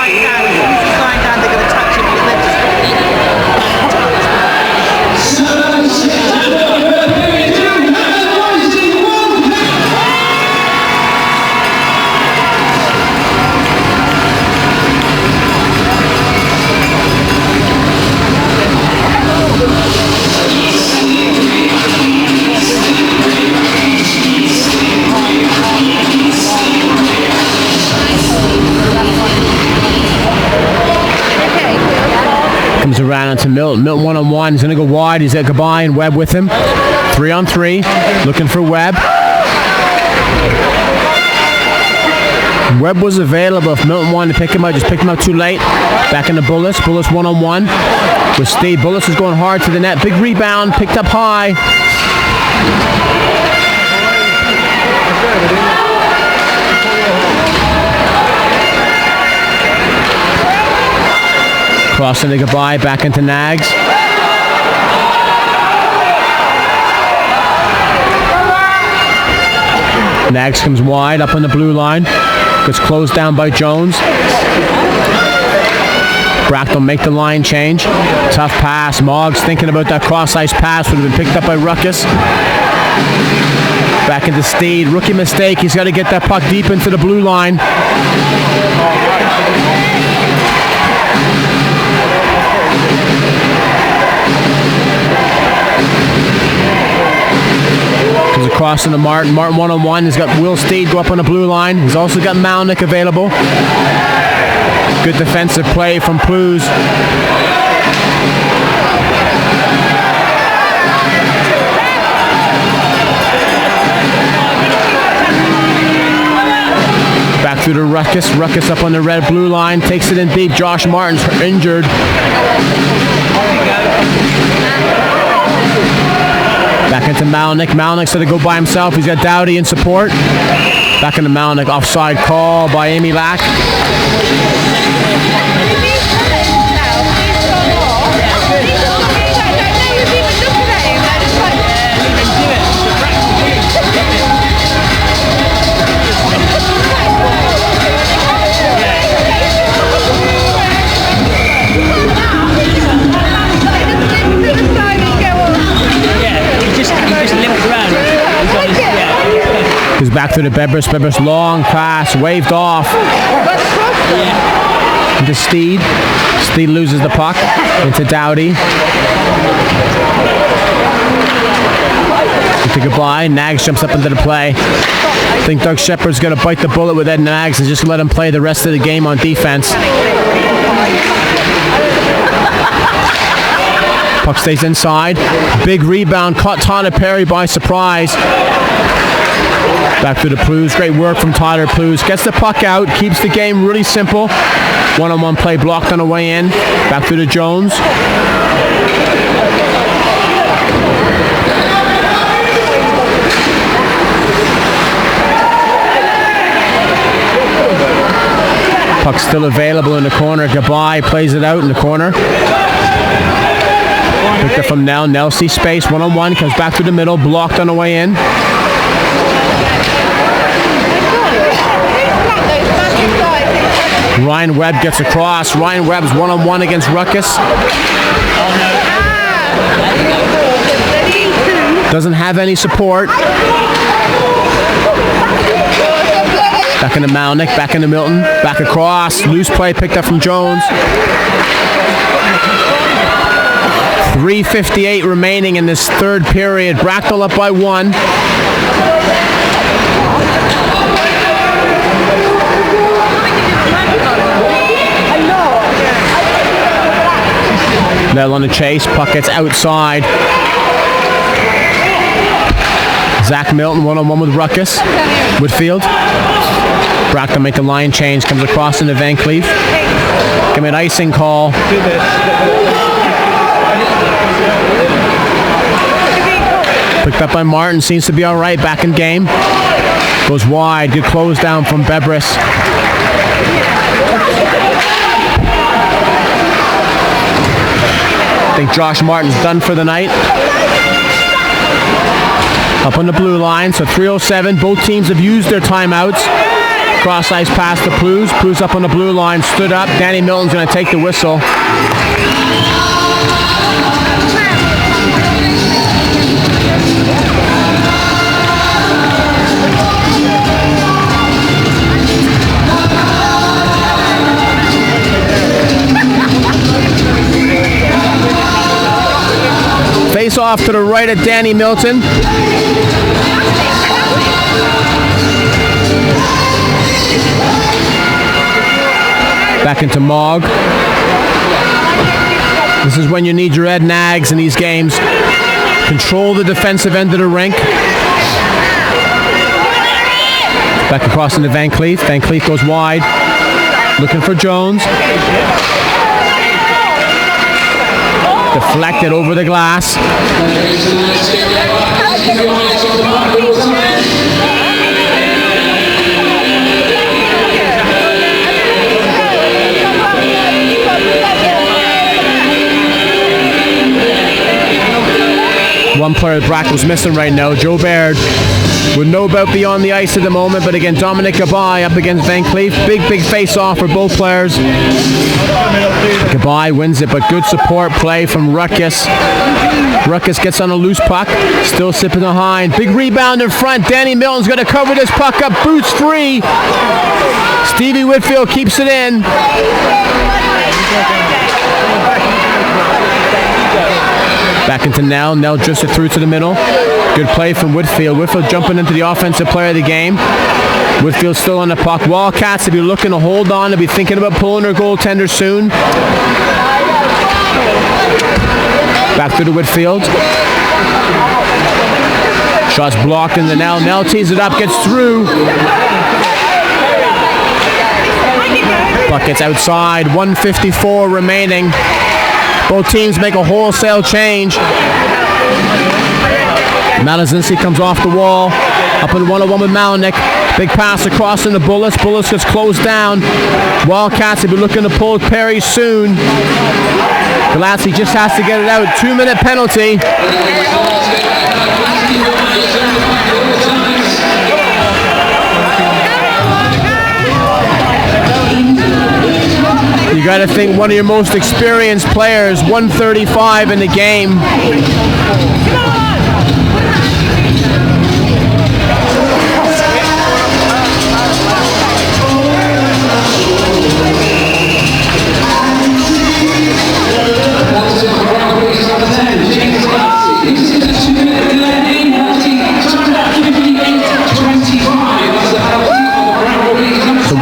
Comes around into Milton. Milton one-on-one. He's going to go wide. He's at Gabay and Webb with him. 3-on-3. Looking for Webb. Webb was available if Milton wanted to pick him up. Just picked him up too late. Back into Bullis. Bullis one-on-one with Steve. Bullis is going hard to the net. Big rebound. Picked up high. Crossing to Gabay, back into Nags. Nags comes wide, up on the blue line. Gets closed down by Jones. Bracknell make the line change. Tough pass. Moggs thinking about that cross-ice pass. Would have been picked up by Ruckus. Back into Steed. Rookie mistake. He's got to get that puck deep into the blue line. He's across into Martin. Martin one-on-one. He's got Will Steed go up on the blue line. He's also got Malnick available. Good defensive play from Plews. Back through to Ruckus. Ruckus up on the red-blue line. Takes it in deep. Josh Martin's injured. Back into Malnick. Malnick's going to go by himself. He's got Dowdy in support. Back into Malnick. Offside call by Amy Lack. Goes back to the Bebris. Bebris long pass, waved off. Into Steed. Steed loses the puck. Into Dowdy. to goodbye. Nags jumps up into the play. I think Doug Shepard's going to bite the bullet with Ed Nags and just let him play the rest of the game on defense. Puck stays inside. Big rebound. Caught Tyler Perry by surprise. Back to the Plews. Great work from Tyler Plews. Gets the puck out. Keeps the game really simple. One-on-one play blocked on the way in. Back to the Jones. Puck still available in the corner. Goodbye. Plays it out in the corner. Picked up from Nell. Nell sees space. One-on-one. Comes back to the middle. Blocked on the way in. Ryan Webb gets across. Ryan Webb's one-on-one against Ruckus. Doesn't have any support. Back into Malnick. Back into Milton. Back across. Loose play picked up from Jones. 3:58 remaining in this third period. Bracknell up by 1. Nell on the chase. Puck gets outside. Zach Milton one-on-one with Ruckus. Whitfield. Bracknell make a line change. Comes across into Van Cleef. Give me an icing call. Picked up by Martin. Seems to be all right. Back in game. Goes wide. Good close down from Bebris. I think Josh Martin's done for the night. Up on the blue line. So 3:07. Both teams have used their timeouts. Cross ice pass to Plews. Plews up on the blue line. Stood up. Danny Milton's going to take the whistle. Face off to the right of Danny Milton. Back into Mogg. This is when you need your Ed Nags in these games. Control the defensive end of the rink. Back across into Van Cleef. Van Cleef goes wide. Looking for Jones. Deflected over the glass. One player Bracknell's missing right now, Joe Baird. With no bout beyond the ice at the moment, but again, Dominic Gabai up against Van Cleef. Big face-off for both players. Gabai wins it, but good support play from Ruckus. Ruckus gets on a loose puck, still sipping behind. Big rebound in front. Danny Milton's going to cover this puck up. Boots free. Stevie Whitfield keeps it in. Back into Nell. Nell drifts it through to the middle. Good play from Whitfield. Whitfield jumping into the offensive player of the game. Whitfield still on the puck. Wildcats, if you're looking to hold on, to be thinking about pulling their goaltender soon. Back through to Whitfield. Shots blocked into Nell. Nell tees it up, gets through. Puck gets outside. 1:54 remaining. Both teams make a wholesale change. Malazinski comes off the wall. Up in one-on-one with Malnick. Big pass across into Bullis. Bullis gets closed down. Wildcats will be looking to pull Perry soon. Galassi just has to get it out. 2-minute penalty. You got to think one of your most experienced players, 135 in the game.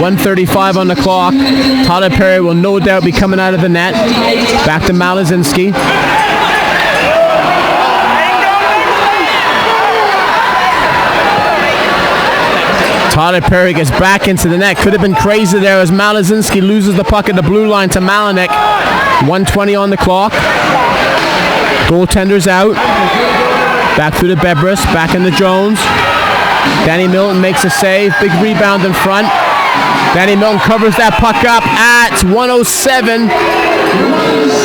1:35 on the clock. Tyler Perry will no doubt be coming out of the net. Back to Malazinski. Tyler Perry gets back into the net. Could have been crazy there as Malazinski loses the puck at the blue line to Malinek. 1:20 on the clock. Goaltender's out. Back through to Bebris. Back into Jones. Danny Milton makes a save. Big rebound in front. Danny Milton covers that puck up at 1:07.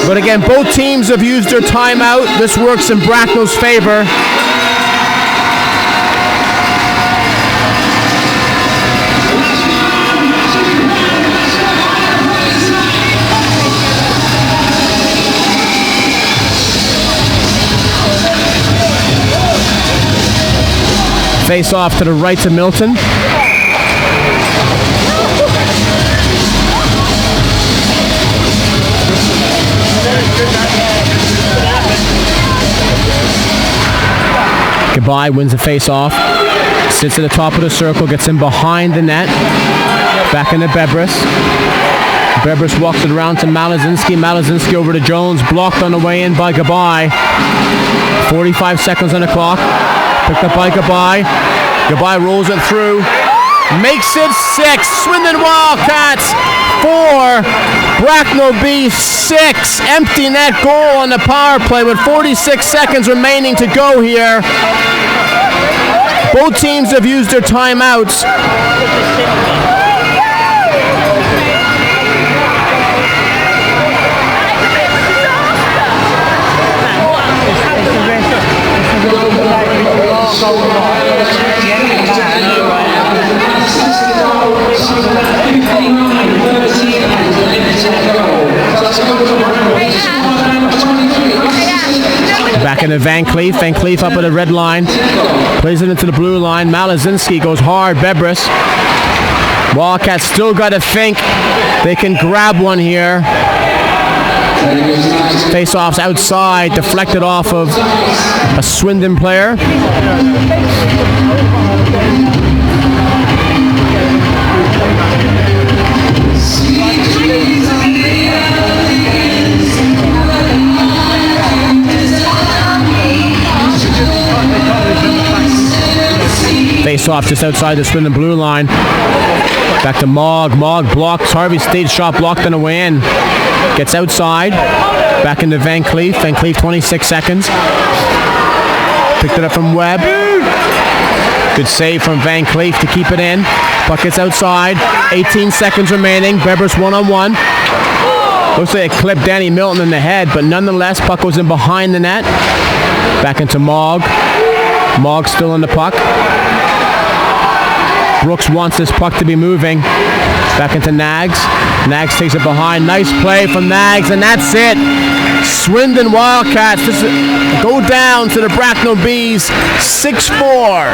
But again, both teams have used their timeout. This works in Bracknell's favor. Face off to the right to Milton. Goodbye wins the face off. Sits at the top of the circle, gets in behind the net. Back into Bebris. Bebris walks it around to Malazinski. Malazinski over to Jones. Blocked on the way in by Goodbye. 45 seconds on the clock. Picked up by Goodbye. Goodbye rolls it through. Makes it 6. Swindon Wildcats 4. Bracknell Bees 6. Empty net goal on the power play with 46 seconds remaining to go here. Both teams have used their timeouts. Back into Van Cleef. Van Cleef up at the red line. Plays it into the blue line. Malazinski goes hard. Bebris. Wildcats still got to think they can grab one here. Face-offs outside. Deflected off of a Swindon player. Face off just outside the Swindon blue line. Back to Mogg. Mogg blocks. Harvey stage shot blocked on the way in. Gets outside. Back into Van Cleef. Van Cleef 26 seconds. Picked it up from Webb. Good save from Van Cleef to keep it in. Puck gets outside. 18 seconds remaining. Bebris one-on-one. Looks like it clipped Danny Milton in the head, but nonetheless, puck goes in behind the net. Back into Mogg. Mogg still in the puck. Brooks wants this puck to be moving. Back into Nags. Nags takes it behind. Nice play from Nags, and that's it. Swindon Wildcats go down to the Bracknell Bees 6-4.